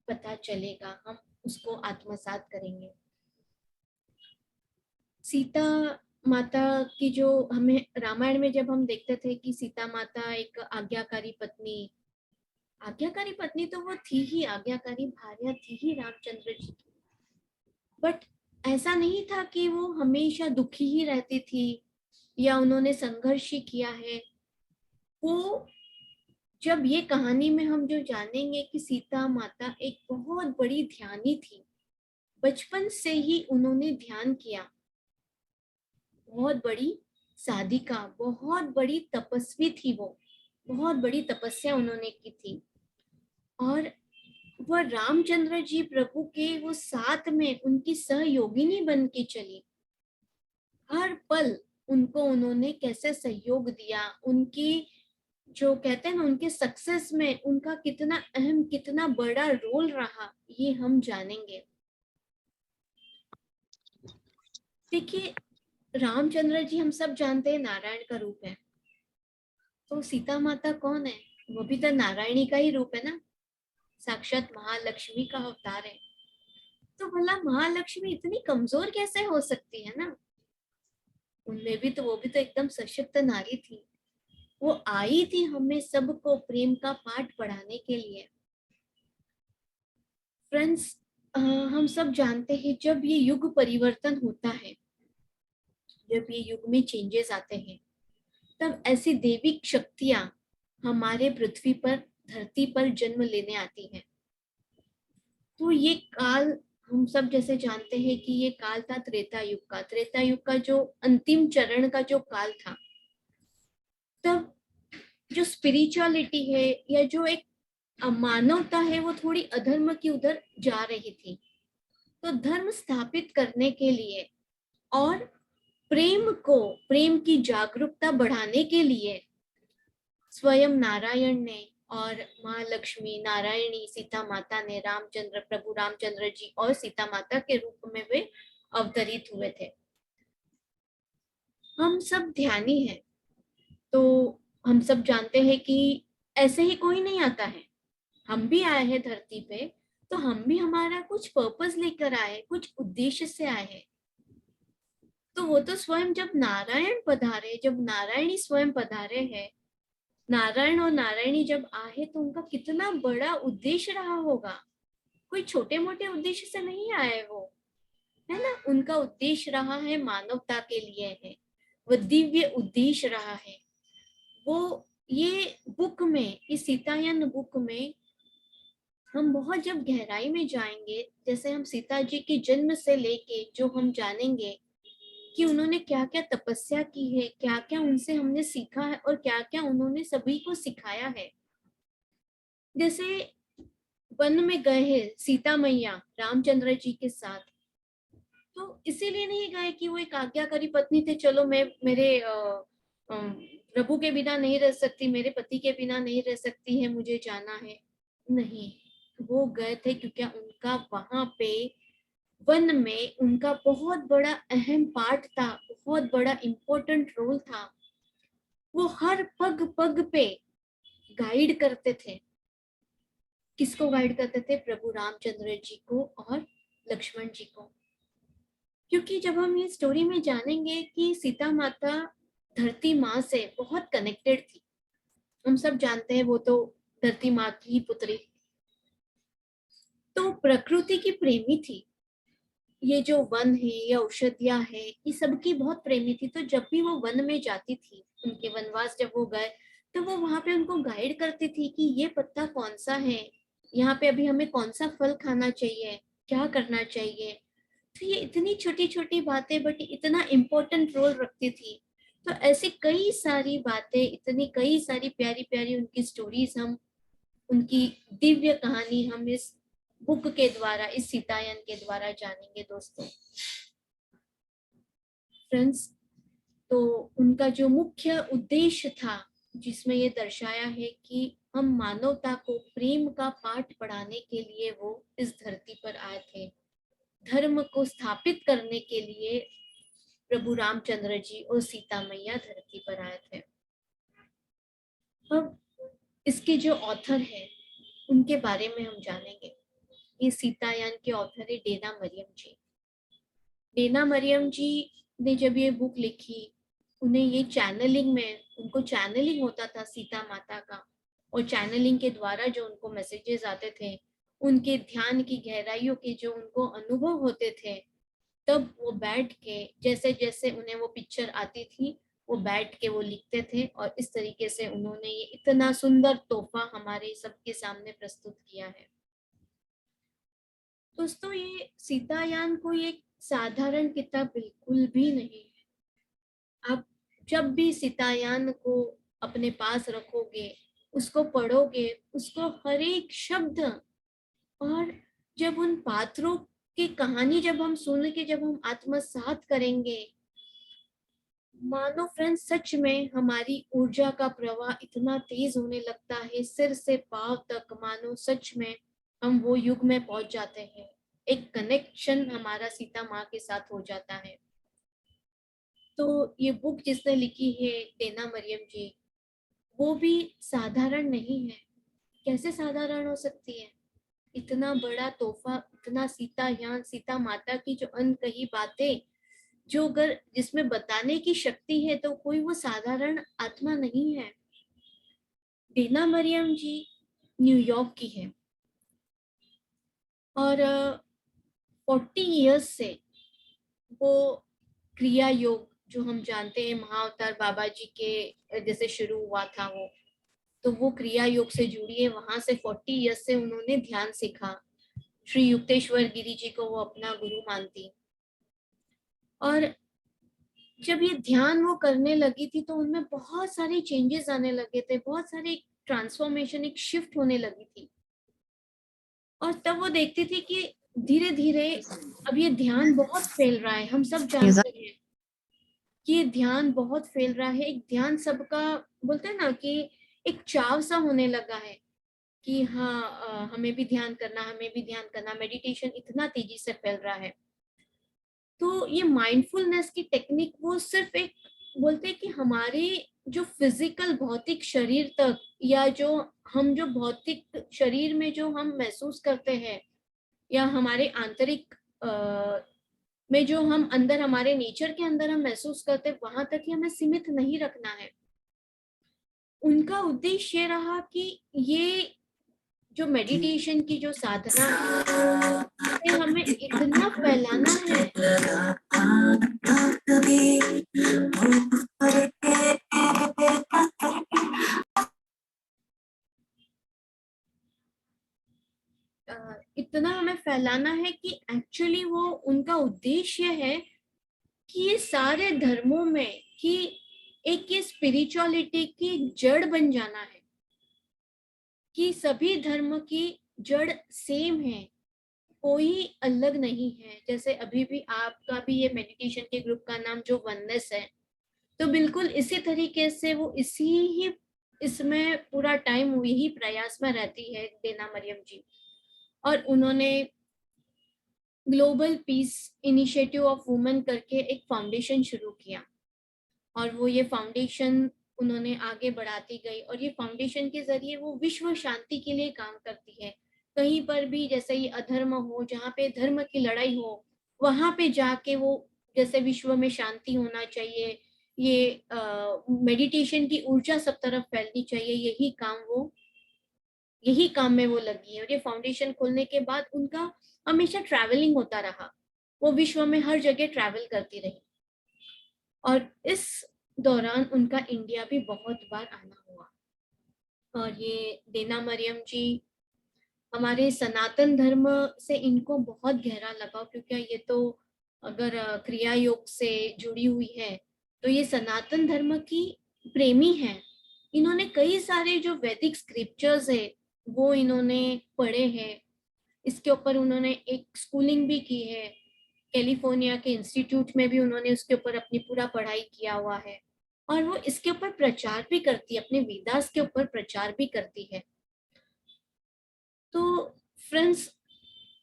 पता चलेगा, हम उसको आत्मसात करेंगे। सीता माता की जो हमें रामायण में जब हम देखते थे कि सीता माता एक आज्ञाकारी पत्नी तो वो थी ही, आज्ञाकारी भार्या थी ही रामचंद्र जी की, बट ऐसा नहीं था कि वो हमेशा दुखी ही रहती थी या उन्होंने संघर्ष ही किया है। वो जब ये कहानी में हम जो जानेंगे कि सीता माता एक बहुत बड़ी ध्यानी थी, बचपन से ही उन्होंने ध्यान किया, बहुत बड़ी साधिका, बहुत बड़ी तपस्वी थी वो, बहुत बड़ी तपस्या उन्होंने की थी, और वह रामचंद्र जी प्रभु के वो साथ में उनकी सहयोगिनी बन के चली। हर पल उनको उन्होंने कैसे सहयोग दिया, उनकी जो कहते हैं ना, उनके सक्सेस में उनका कितना अहम, कितना बड़ा रोल रहा, ये हम जानेंगे। देखिए, रामचंद्र जी हम सब जानते हैं नारायण का रूप है, तो सीता माता कौन है? वो भी तो नारायणी का ही रूप है ना, साक्षात महालक्ष्मी का अवतार है। तो भला महालक्ष्मी इतनी कमजोर कैसे हो सकती है ना? उनमें भी तो, वो भी तो एकदम सशक्त नारी थी। वो आई थी हमें सबको प्रेम का पाठ पढ़ाने के लिए। फ्रेंड्स, हम सब जानते हैं जब ये युग परिवर्तन होता है, जब ये युग में चेंजेस आते हैं, तब ऐसी दैविक शक्तियां हमारे पृथ्वी पर, धरती पर जन्म लेने आती हैं। तो ये काल, हम सब जैसे जानते हैं कि ये काल था त्रेता युग का। त्रेता युग का जो अंतिम चरण का जो काल था, तब जो स्पिरिचुअलिटी है या जो एक मानवता है, वो थोड़ी अधर्म की उधर जा रही थी। तो धर्म स्थापित करने के लिए और प्रेम की जागरूकता बढ़ाने के लिए स्वयं नारायण ने और महालक्ष्मी नारायणी सीता माता ने प्रभु रामचंद्र जी और सीता माता के रूप में वे अवतरित हुए थे। हम सब ध्यानी हैं, तो हम सब जानते हैं कि ऐसे ही कोई नहीं आता है। हम भी आए हैं धरती पे, तो हम भी हमारा कुछ पर्पस लेकर आए, कुछ उद्देश्य से आए हैं। तो वो तो स्वयं जब नारायण पधारे, जब नारायणी स्वयं पधारे हैं, नारायण और नारायणी जब आए, तो उनका कितना बड़ा उद्देश्य रहा होगा। कोई छोटे मोटे उद्देश्य से नहीं आए वो, है ना? उनका उद्देश्य रहा है मानवता के लिए है, वो दिव्य उद्देश्य रहा है। वो ये बुक में, इस सीतायन बुक में हम बहुत जब गहराई में जाएंगे, जैसे हम सीता जी के जन्म से लेके जो हम जानेंगे कि उन्होंने क्या क्या तपस्या की है, क्या क्या उनसे हमने सीखा है और क्या क्या उन्होंने सभी को सिखाया है। जैसे वन में गए हैं सीता मैया रामचंद्र जी के साथ, तो इसीलिए नहीं गए कि वो एक आज्ञाकारी पत्नी थे, चलो मैं मेरे प्रभु के बिना नहीं रह सकती, मेरे पति के बिना नहीं रह सकती है, मुझे जाना है। नहीं, वो गए थे क्योंकि उनका वहां पे वन में उनका बहुत बड़ा अहम पार्ट था, बहुत बड़ा इम्पोर्टेंट रोल था। वो हर पग पग पे गाइड करते थे। किसको गाइड करते थे? प्रभु रामचंद्र जी को और लक्ष्मण जी को। क्योंकि जब हम ये स्टोरी में जानेंगे कि सीता माता धरती माँ से बहुत कनेक्टेड थी, हम सब जानते हैं वो तो धरती माँ की ही पुत्री, तो प्रकृति की प्रेमी थी। ये जो वन है, ये औषधियां है, ये सबकी बहुत प्रेमी थी। तो जब भी वो वन में जाती थी, उनके वनवास जब वो गए, तो वो वहां पे उनको गाइड करती थी कि ये पत्ता कौन सा है, यहाँ पे अभी हमें कौन सा फल खाना चाहिए, क्या करना चाहिए। तो ये इतनी छोटी छोटी बातें बट इतना इम्पोर्टेंट रोल रखती थी। तो ऐसी कई सारी बातें, इतनी कई सारी प्यारी प्यारी उनकी स्टोरीज, हम उनकी दिव्य कहानी हम इस बुक के द्वारा, इस सीतायन के द्वारा जानेंगे दोस्तों। फ्रेंड्स, तो उनका जो मुख्य उद्देश्य था जिसमें ये दर्शाया है कि हम मानवता को प्रेम का पाठ पढ़ाने के लिए वो इस धरती पर आए थे। धर्म को स्थापित करने के लिए प्रभु रामचंद्र जी और सीता मैया धरती पर आए थे। अब इसके जो ऑथर है उनके बारे में हम जानेंगे। ये सीतायान के ऑथर है डेना मरियम जी। डेना मरियम जी ने जब ये बुक लिखी, उन्हें ये चैनलिंग में, उनको चैनलिंग होता था सीता माता का, और चैनलिंग के द्वारा जो उनको मैसेजेस आते थे, उनके ध्यान की गहराइयों के जो उनको अनुभव होते थे, तब वो बैठ के जैसे जैसे उन्हें वो पिक्चर आती थी वो बैठ के वो लिखते थे, और इस तरीके से उन्होंने ये इतना सुंदर तोहफा हमारे सबके सामने प्रस्तुत किया है। दोस्तों, ये सीतायान कोई एक साधारण किताब बिल्कुल भी नहीं है। आप जब भी सीतायान को अपने पास रखोगे, उसको पढ़ोगे, उसको हर एक शब्द, और जब उन पात्रों की कहानी जब हम सुन के जब हम आत्मसात करेंगे, मानो फ्रेंड्स सच में हमारी ऊर्जा का प्रवाह इतना तेज होने लगता है, सिर से पांव तक, मानो सच में हम वो युग में पहुंच जाते हैं। एक कनेक्शन हमारा सीता माँ के साथ हो जाता है। तो ये बुक जिसने लिखी है डेना मरियम जी, वो भी साधारण नहीं है। कैसे साधारण हो सकती है? इतना बड़ा तोहफा, इतना सीतायान, सीता माता की जो अनकही बातें, जो अगर जिसमें बताने की शक्ति है तो कोई वो साधारण आत्मा नहीं है। डेना मरियम जी न्यूयॉर्क की है और 40 इयर्स से वो क्रिया योग जो हम जानते हैं महाअवतार बाबा जी के जैसे शुरू हुआ था वो, तो वो क्रिया योग से जुड़ी है। वहां से 40 इयर्स से उन्होंने ध्यान सीखा। श्री युक्तेश्वर गिरी जी को वो अपना गुरु मानती, और जब ये ध्यान वो करने लगी थी तो उनमें बहुत सारे चेंजेस आने लगे थे, बहुत सारे ट्रांसफॉर्मेशन, एक शिफ्ट होने लगी थी। और तब वो देखती थी कि धीरे धीरे अब ये ध्यान बहुत फैल रहा है। हम सब जानते हैं कि ये ध्यान बहुत फैल रहा है। एक ध्यान सबका, बोलते हैं ना कि एक चाव सा होने लगा है कि हाँ, हमें भी ध्यान करना, हमें भी ध्यान करना। मेडिटेशन इतना तेजी से फैल रहा है। तो ये माइंडफुलनेस की टेक्निक वो सिर्फ एक, बोलते हैं कि हमारे जो फिजिकल भौतिक शरीर तक, या जो हम जो भौतिक शरीर में जो हम महसूस करते हैं, या हमारे आंतरिक में जो हम अंदर, हमारे नेचर के अंदर हम महसूस करते हैं, वहां तक ही हमें सीमित नहीं रखना है। उनका उद्देश्य ये रहा कि ये जो मेडिटेशन की जो साधना है, इसे हमें इतना फैलाना है इतना हमें फैलाना है कि एक्चुअली वो उनका उद्देश्य है कि ये सारे धर्मों में कि एक ये स्पिरिचुअलिटी की जड़ बन जाना है, कि सभी धर्म की जड़ सेम है, कोई अलग नहीं है। जैसे अभी भी आपका भी ये मेडिटेशन के ग्रुप का नाम जो वननेस है, तो बिल्कुल इसी तरीके से वो इसी ही इसमें पूरा टाइम यही प्रयास में रहती है डेना मरियम जी। और उन्होंने global piece initiative of women करके एक फाउंडेशन शुरू किया, और वो ये फाउंडेशन उन्होंने आगे बढ़ाती गई, और ये फाउंडेशन के जरिए वो विश्व शांति के लिए काम करती है। कहीं पर भी जैसे ये अधर्म हो, जहाँ पे धर्म की लड़ाई हो, वहां पे जाके वो, जैसे विश्व में शांति होना चाहिए, ये मेडिटेशन की ऊर्जा सब तरफ फैलनी चाहिए, यही काम में वो लगी है। और ये फाउंडेशन खोलने के बाद उनका हमेशा ट्रैवलिंग होता रहा, वो विश्व में हर जगह ट्रैवल करती रही, और इस दौरान उनका इंडिया भी बहुत बार आना हुआ। और ये डेना मरियम जी हमारे सनातन धर्म से इनको बहुत गहरा लगाव, क्योंकि ये तो अगर क्रिया योग से जुड़ी हुई है तो ये सनातन धर्म की प्रेमी है। इन्होंने कई सारे जो वैदिक स्क्रिप्चर्स है वो इन्होंने पढ़े हैं। इसके ऊपर उन्होंने एक स्कूलिंग भी की है, कैलिफोर्निया के इंस्टीट्यूट में भी उन्होंने उसके ऊपर अपनी पूरा पढ़ाई किया हुआ है। और वो इसके ऊपर प्रचार भी करती है, अपने वेदास के ऊपर प्रचार भी करती है। तो फ्रेंड्स,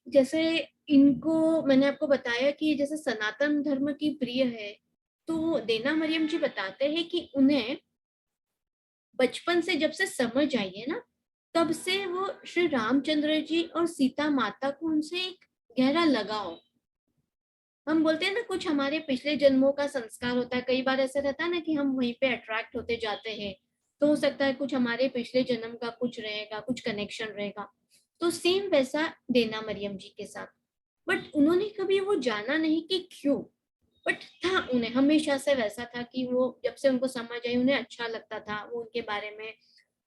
जैसे इनको मैंने आपको बताया कि जैसे सनातन धर्म की प्रिय है, तो देना मरियम जी बताते हैं कि उन्हें बचपन से जब से समझ आई है ना, तब से वो श्री रामचंद्र जी और सीता माता को उनसे एक गहरा लगाव। हम बोलते हैं ना, कुछ हमारे पिछले जन्मों का संस्कार होता है, कई बार ऐसा रहता है ना कि हम वहीं पे अट्रैक्ट होते जाते हैं, तो हो सकता है कुछ हमारे पिछले जन्म का कुछ रहेगा, कुछ कनेक्शन रहेगा। तो सेम वैसा देना मरियम जी के साथ, बट उन्होंने कभी वो जाना नहीं कि क्यों, बट था उन्हें हमेशा से वैसा था कि वो जब से उनको समझ आई उन्हें अच्छा लगता था, वो उनके बारे में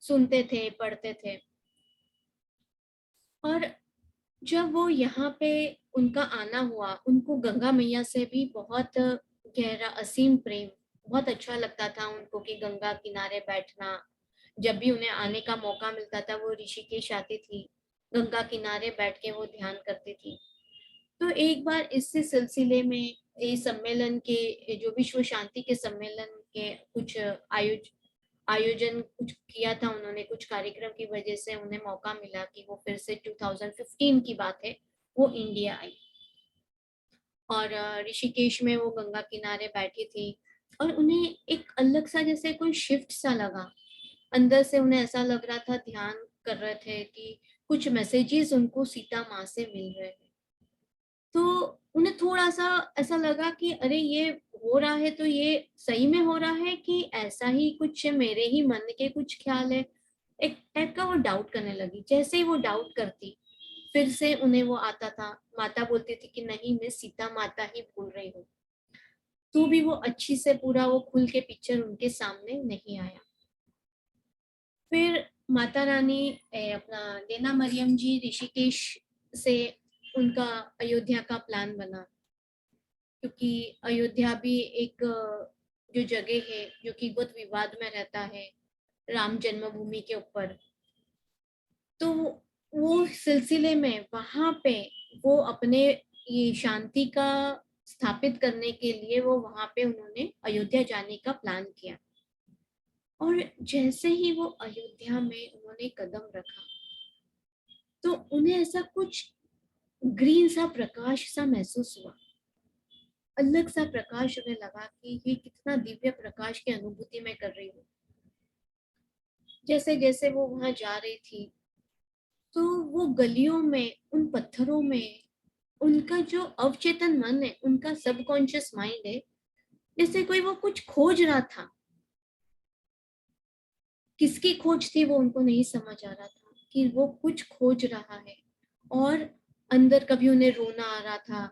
सुनते थे, पढ़ते थे। और जब वो यहाँ पे उनका आना हुआ, उनको गंगा मैया से भी बहुत गहरा असीम प्रेम, बहुत अच्छा लगता था उनको कि गंगा किनारे बैठना। जब भी उन्हें आने का मौका मिलता था, वो ऋषिकेश आती थी, गंगा किनारे बैठ के वो ध्यान करती थी। तो एक बार इसी सिलसिले में ये सम्मेलन के, जो विश्व शांति के सम्मेलन के कुछ आयोजन कुछ किया था उन्होंने, कुछ कार्यक्रम की वजह से उन्हें मौका मिला कि वो फिर से 2015 की बात है, वो इंडिया आई। और ऋषिकेश में वो गंगा किनारे बैठी थी, और उन्हें एक अलग सा जैसे कोई शिफ्ट सा लगा अंदर से। उन्हें ऐसा लग रहा था, ध्यान कर रहे थे कि कुछ मैसेजेस उनको सीता माँ से मिल रहे हैं। तो उन्हें थोड़ा सा ऐसा लगा कि अरे ये हो रहा है तो ये सही में हो रहा है कि ऐसा ही कुछ मेरे ही मन के कुछ ख्याल है। एक टाइप का वो डाउट करने लगी। जैसे ही वो डाउट करती, फिर से उन्हें वो आता था, माता बोलती थी कि नहीं, मैं सीता माता ही बोल रही हूँ। तो भी वो अच्छी से पूरा वो खुल के पिक्चर उनके सामने नहीं आया। फिर माता रानी अपना देना मरियम जी ऋषिकेश से उनका अयोध्या का प्लान बना, क्योंकि अयोध्या भी एक जो जगह है जो कि बहुत विवाद में रहता है राम जन्मभूमि के ऊपर। तो वो सिलसिले में वहां पे वो अपने ये शांति का स्थापित करने के लिए वो वहां पे उन्होंने अयोध्या जाने का प्लान किया। और जैसे ही वो अयोध्या में उन्होंने कदम रखा, तो उन्हें ऐसा कुछ ग्रीन सा प्रकाश सा महसूस हुआ, अलग सा प्रकाश। उन्हें लगा कि ये कितना दिव्य प्रकाश की अनुभूति मैं कर रही हूँ। जैसे जैसे वो वहां जा रही थी, तो वो गलियों में, उन पत्थरों में, उनका जो अवचेतन मन है, उनका सबकॉन्शियस माइंड है, जैसे कोई वो कुछ खोज रहा था। किसकी खोज थी वो उनको नहीं समझ आ रहा था, कि वो कुछ खोज रहा है। और अंदर कभी उन्हें रोना आ रहा था,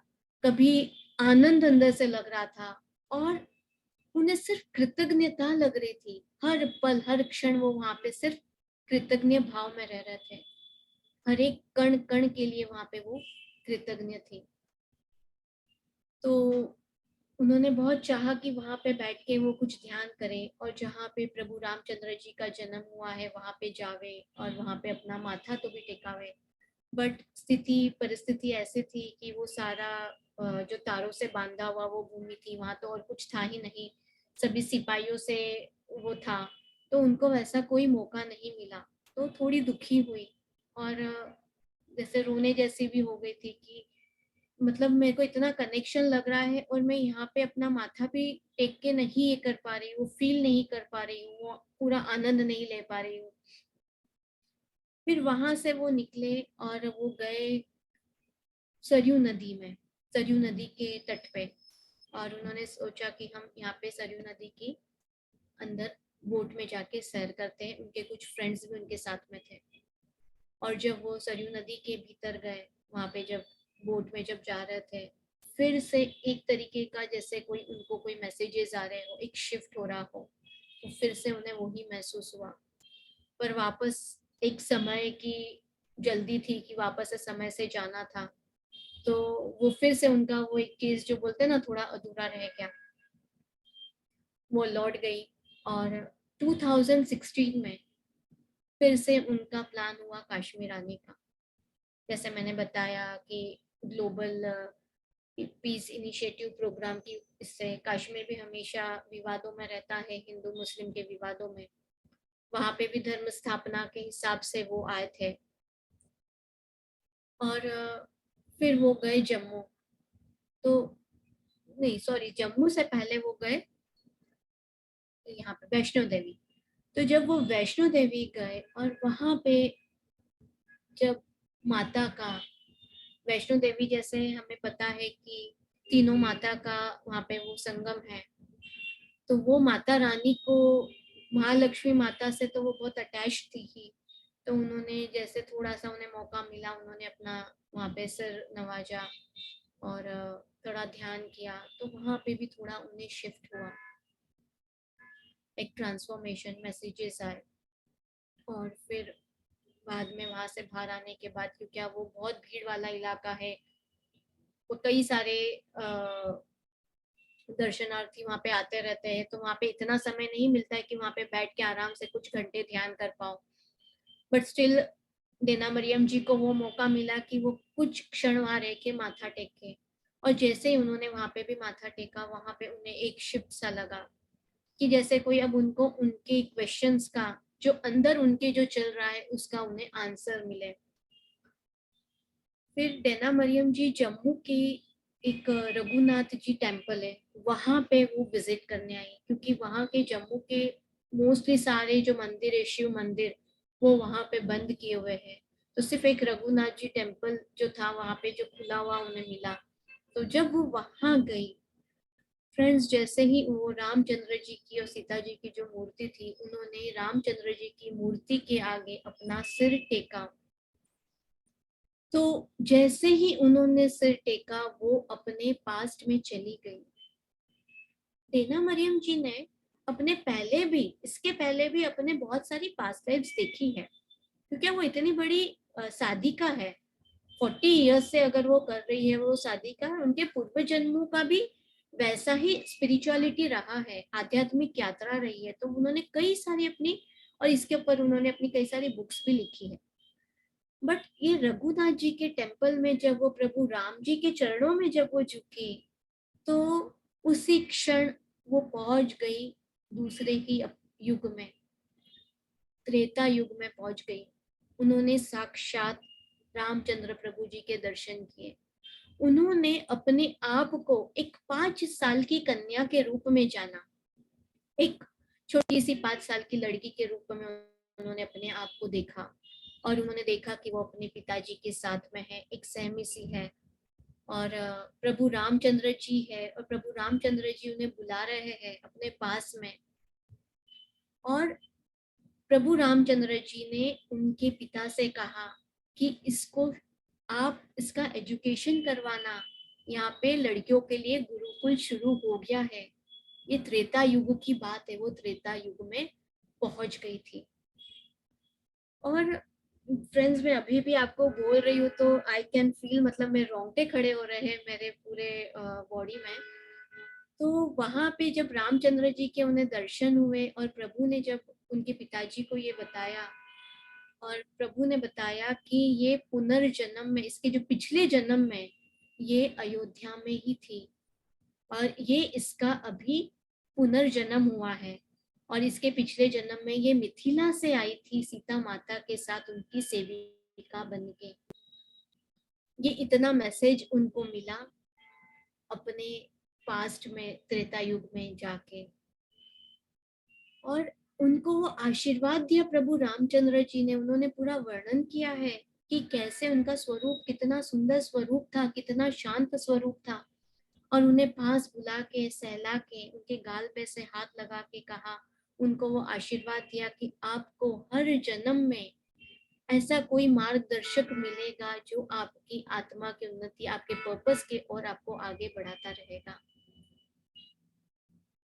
कभी आनंद अंदर से लग रहा था, और उन्हें सिर्फ कृतज्ञता लग रही थी। हर पल हर क्षण वो वहां पे सिर्फ कृतज्ञ भाव में रह रहे थे। हर एक कण कण के लिए वहां पे वो कृतज्ञ थी। तो उन्होंने बहुत चाहा कि वहां पे बैठ के वो कुछ ध्यान करें, और जहाँ पे प्रभु रामचंद्र जी का जन्म हुआ है वहां पे जावे, और वहां पे अपना माथा तो भी टेकावे। बट स्थिति परिस्थिति ऐसी थी कि वो सारा जो तारों से बांधा हुआ वो भूमि थी, वहां तो और कुछ था ही नहीं, सभी सिपाहियों से वो था। तो उनको वैसा कोई मौका नहीं मिला। तो थोड़ी दुखी हुई, और जैसे रोने जैसी भी हो गई थी कि मतलब मेरे को इतना कनेक्शन लग रहा है, और मैं यहाँ पे अपना माथा भी टेक के नहीं ये कर पा रही हूँ, फील नहीं कर पा रही हूँ, वो पूरा आनंद नहीं ले पा रही हूँ। फिर वहां से वो निकले और वो गए सरयू नदी में, सरयू नदी के तट पे। और उन्होंने सोचा कि हम यहाँ पे सरयू नदी की अंदर बोट में जाके सैर करते हैं। उनके कुछ फ्रेंड्स भी उनके साथ में थे। और जब वो सरयू नदी के भीतर गए, वहां पे जब बोट में जब जा रहे थे, फिर से एक तरीके का जैसे कोई उनको कोई मैसेजेस आ रहे हो, एक शिफ्ट हो रहा हो, तो फिर से उन्हें वही महसूस हुआ। पर वापस एक समय की जल्दी थी कि वापस से समय से जाना था। तो वो फिर से उनका वो एक चीज जो बोलते हैं ना, थोड़ा अधूरा रह गया, वो लौट गई। और 2016 में फिर से उनका प्लान हुआ कश्मीर आने का। जैसे मैंने बताया कि ग्लोबल पीस इनिशिएटिव प्रोग्राम की, इससे कश्मीर भी हमेशा विवादों में रहता है, हिंदू मुस्लिम के विवादों में। वहां पे भी धर्म स्थापना के हिसाब से वो आए थे। और फिर वो गए जम्मू, तो नहीं सॉरी, जम्मू से पहले वो गए यहाँ पे वैष्णो देवी। तो जब वो वैष्णो देवी गए और वहां पे जब माता का, वैष्णो देवी जैसे हमें पता है कि तीनों माता का वहाँ पे वो संगम है, तो वो माता रानी को, महालक्ष्मी माता से तो वो बहुत अटैच थी ही। तो उन्होंने जैसे थोड़ा सा उन्हें मौका मिला, उन्होंने अपना वहाँ पे सिर नवाजा और थोड़ा ध्यान किया, तो वहाँ पे भी थोड़ा उन्हें शिफ्ट हुआ, एक ट्रांसफॉर्मेशन मैसेजेस आए। और फिर बाद में वहां से बाहर आने के बाद, क्योंकि वो बहुत भीड़ वाला इलाका है, वो कई सारे दर्शनार्थी वहां पे आते रहते हैं, तो वहां पे इतना समय नहीं मिलता है कि वहां पे बैठ के आराम से कुछ घंटे ध्यान कर पाओ। बट स्टिल देना मरियम जी को वो मौका मिला कि वो कुछ क्षण वहां रह के माथा टेके। और जैसे ही उन्होंने वहां पे भी माथा टेका, वहां पे उन्हें एक शिफ्ट सा लगा कि जैसे कोई अब उनको उनके क्वेश्चंस का, जो अंदर उनके जो चल रहा है उसका उन्हें आंसर मिले। फिर डेना मरियम जी जम्मू की एक रघुनाथ जी टेम्पल है, वहां पे वो विजिट करने आई, क्योंकि वहां के जम्मू के मोस्टली सारे जो मंदिर है, शिव मंदिर, वो वहां पे बंद किए हुए हैं। तो सिर्फ एक रघुनाथ जी टेम्पल जो था वहां पे जो खुला हुआ उन्हें मिला। तो जब वो वहां गई फ्रेंड्स, जैसे ही वो रामचंद्र जी की और सीता जी की जो मूर्ति थी, उन्होंने रामचंद्र जी की मूर्ति के आगे अपना सिर टेका। तो जैसे ही उन्होंने सिर टेका, वो अपने पास्ट में चली गई। डेना मरियम जी ने अपने पहले भी, इसके पहले भी अपने बहुत सारी पास्ट लाइफ्स देखी है, क्योंकि वो इतनी बड़ी साधिका है। 40 इयर्स से अगर वो कर रही है वो साधिका, उनके पूर्व जन्मों का भी वैसा ही स्पिरिचुअलिटी रहा है, आध्यात्मिक यात्रा रही है। तो उन्होंने कई सारी अपनी, और इसके ऊपर उन्होंने अपनी कई सारी बुक्स भी लिखी है। बट ये रघुनाथ जी के टेम्पल में जब वो प्रभु राम जी के चरणों में जब वो झुकी, तो उसी क्षण वो पहुंच गई दूसरे ही युग में, त्रेता युग में पहुंच गई। उन्होंने साक्षात रामचंद्र प्रभु जी के दर्शन किए। उन्होंने अपने आप को एक 5 साल की कन्या के रूप में जाना, एक छोटी सी 5 साल की लड़की के रूप में उन्होंने अपने आप को देखा। और उन्होंने देखा कि वो अपने पिताजी के साथ में है, एक सहमी सी है, और प्रभु रामचंद्र जी है, और प्रभु रामचंद्र जी उन्हें बुला रहे हैं अपने पास में। और प्रभु रामचंद्र जी ने उनके पिता से कहा कि इसको आप इसका एजुकेशन करवाना, यहाँ पे लड़कियों के लिए गुरुकुल शुरू हो गया है। ये त्रेता युग की बात है, वो त्रेता युग में पहुंच गई थी। और फ्रेंड्स, मैं अभी भी आपको बोल रही हूँ तो आई कैन फील, मतलब मेरे रोंगटे खड़े हो रहे हैं मेरे पूरे बॉडी में। तो वहां पे जब रामचंद्र जी के उन्हें दर्शन हुए, और प्रभु ने जब उनके पिताजी को ये बताया, और प्रभु ने बताया कि ये पुनर्जन्म में, इसके जो पिछले जन्म में ये अयोध्या में ही थी, और ये इसका अभी पुनर्जन्म हुआ है, और इसके पिछले जन्म में ये मिथिला से आई थी सीता माता के साथ उनकी सेविका बन के। ये इतना मैसेज उनको मिला अपने पास्ट में, त्रेता युग में जाके। और उनको वो आशीर्वाद दिया प्रभु रामचंद्र जी ने। उन्होंने पूरा वर्णन किया है कि कैसे उनका स्वरूप कितना सुंदर स्वरूप था, कितना शांत स्वरूप था। और उन्हें पास बुला के, सहला के, उनके गाल पे से हाथ लगा के कहा, उनको वो आशीर्वाद दिया कि आपको हर जन्म में ऐसा कोई मार्गदर्शक मिलेगा जो आपकी आत्मा की उन्नति, आपके पर्पस के और आपको आगे बढ़ाता रहेगा।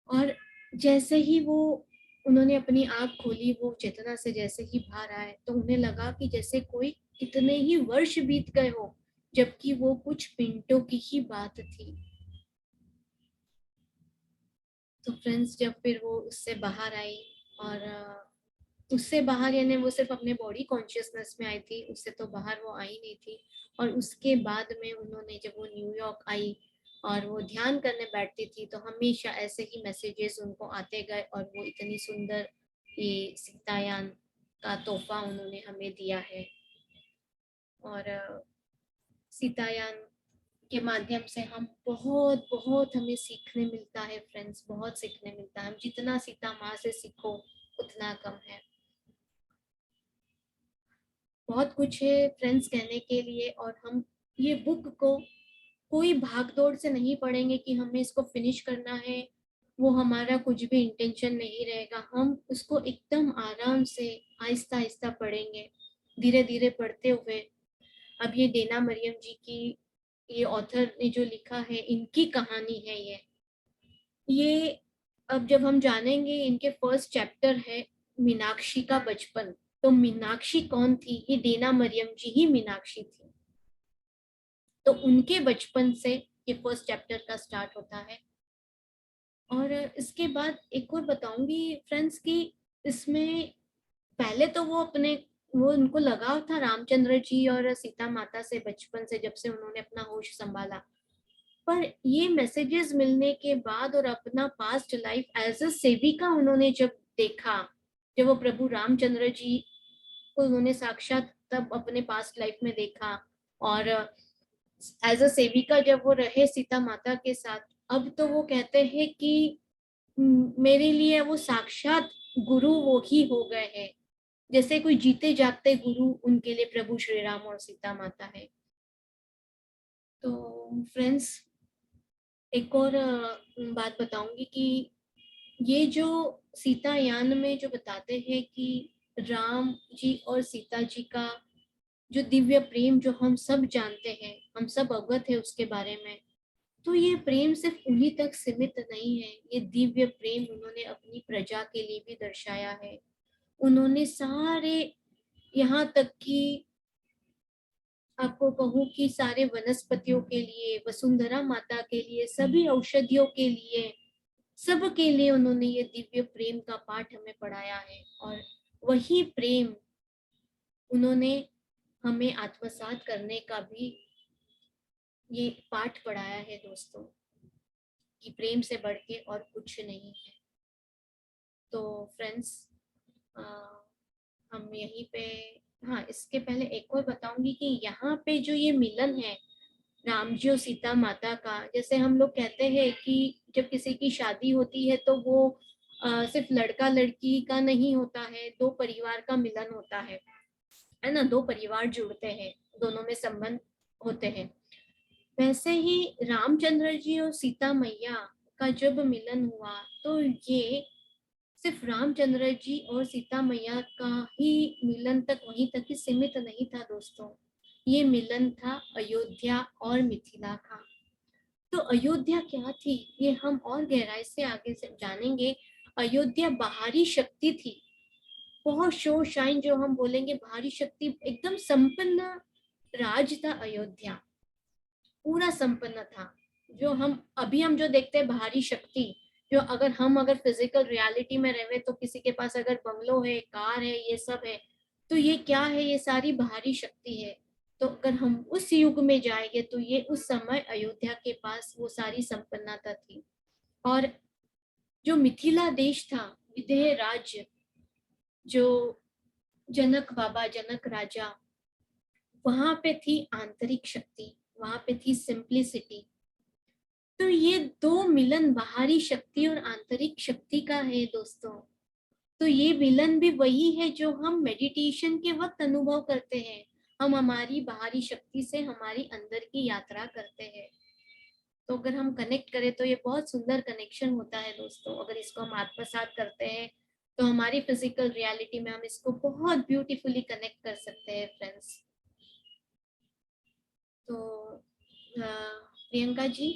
और जैसे ही वो, उन्होंने अपनी आंख खोली, वो चेतना से जैसे ही बाहर आए, तो उन्हें लगा कि जैसे कोई कितने ही वर्ष बीत गए हो, जबकि वो कुछ मिनटों की ही बात थी। तो फ्रेंड्स, जब फिर वो उससे बाहर आई, और उससे बाहर यानी वो सिर्फ अपने बॉडी कॉन्शियसनेस में आई थी, उससे तो बाहर वो आई नहीं थी। और उसके बाद में उन्होंने, जब वो न्यूयॉर्क आई, और वो ध्यान करने बैठती थी तो हमेशा ऐसे ही मैसेजेस उनको आते गए और वो इतनी सुंदर ये सीतायान का तोहफा उन्होंने हमें दिया है। और सीतायान के माध्यम से हम बहुत बहुत हमें सीखने मिलता है फ्रेंड्स, बहुत सीखने मिलता है। हम जितना सीता माँ से सीखो उतना कम है। बहुत कुछ है फ्रेंड्स कहने के लिए, और हम ये बुक को कोई भागदौड़ से नहीं पढ़ेंगे कि हमें इसको फिनिश करना है, वो हमारा कुछ भी इंटेंशन नहीं रहेगा। हम उसको एकदम आराम से आहिस्ता आहिस्ता पढ़ेंगे, धीरे धीरे पढ़ते हुए। अब ये देना मरियम जी की, ये ऑथर ने जो लिखा है, इनकी कहानी है ये। अब जब हम जानेंगे, इनके फर्स्ट चैप्टर है मीनाक्षी का बचपन। तो मीनाक्षी कौन थी? ये देना मरियम जी ही मीनाक्षी थी। तो उनके बचपन से ये फर्स्ट चैप्टर का स्टार्ट होता है। और इसके बाद एक और बताऊंगी फ्रेंड्स कि इसमें पहले तो वो उनको लगाव था रामचंद्र जी और सीता माता से बचपन से, जब से उन्होंने अपना होश संभाला। पर ये मैसेजेस मिलने के बाद और अपना पास्ट लाइफ एज अ सेविका उन्होंने जब देखा, जब वो प्रभु रामचंद्र जी को उन्होंने साक्षात तब अपने पास्ट लाइफ में देखा, और एज अ सेविका जब वो रहे सीता माता के साथ, अब तो वो कहते हैं कि मेरे लिए वो साक्षात गुरु वो ही हो गए हैं, जैसे कोई जीते जागते गुरु उनके लिए प्रभु श्री राम और सीता माता है। तो फ्रेंड्स एक और बात बताऊंगी कि ये जो सीतायान में जो बताते हैं कि राम जी और सीता जी का जो दिव्य प्रेम जो हम सब जानते हैं, हम सब अवगत है उसके बारे में, तो ये प्रेम सिर्फ उन्हीं तक सीमित नहीं है। ये दिव्य प्रेम उन्होंने अपनी प्रजा के लिए भी दर्शाया है। उन्होंने सारे, यहाँ तक कि आपको कहूँ कि सारे वनस्पतियों के लिए, वसुंधरा माता के लिए, सभी औषधियों के लिए, सब के लिए उन्होंने ये दिव्य प्रेम का पाठ हमें पढ़ाया है। और वही प्रेम उन्होंने हमें आत्मसात करने का भी ये पाठ पढ़ाया है दोस्तों, कि प्रेम से बढ़ के और कुछ नहीं है। तो फ्रेंड्स हम यहीं पे, हाँ इसके पहले एक और बताऊंगी कि यहाँ पे जो ये मिलन है राम जी और सीता माता का, जैसे हम लोग कहते हैं कि जब किसी की शादी होती है तो वो सिर्फ लड़का लड़की का नहीं होता है, दो परिवार का मिलन होता है ना, दो परिवार जुड़ते हैं, दोनों में संबंध होते हैं। वैसे ही रामचंद्र जी और सीता मैया का जब मिलन हुआ तो ये सिर्फ रामचंद्र जी और सीता मैया का ही मिलन तक वहीं तक ही सीमित नहीं था दोस्तों। ये मिलन था अयोध्या और मिथिला का। तो अयोध्या क्या थी ये हम और गहराई से आगे से जानेंगे। अयोध्या बाहरी शक्ति थी, बहुत शो शाइन जो हम बोलेंगे बाहरी शक्ति, एकदम संपन्न राज था अयोध्या, पूरा संपन्न था। जो हम जो देखते हैं बाहरी शक्ति, जो अगर फिजिकल रियलिटी में रहे तो किसी के पास अगर बंगलो है, कार है, ये सब है, तो ये क्या है? ये सारी बाहरी शक्ति है। तो अगर हम उस युग में जाएंगे तो ये उस समय अयोध्या के पास वो सारी संपन्नता थी। और जो मिथिला देश था, विदेह राज्य, जो जनक बाबा, जनक राजा, वहां पे थी आंतरिक शक्ति, वहां पे थी सिंप्लिसिटी। तो ये दो मिलन बाहरी शक्ति और आंतरिक शक्ति का है दोस्तों। तो ये मिलन भी वही है जो हम मेडिटेशन के वक्त अनुभव करते हैं। हम हमारी बाहरी शक्ति से हमारी अंदर की यात्रा करते हैं। तो अगर हम कनेक्ट करें तो ये बहुत सुंदर कनेक्शन होता है दोस्तों। अगर इसको हम आत्मसात करते हैं तो हमारी फिजिकल रियलिटी में हम इसको बहुत ब्यूटीफुली कनेक्ट कर सकते हैं फ्रेंड्स। तो प्रियंका जी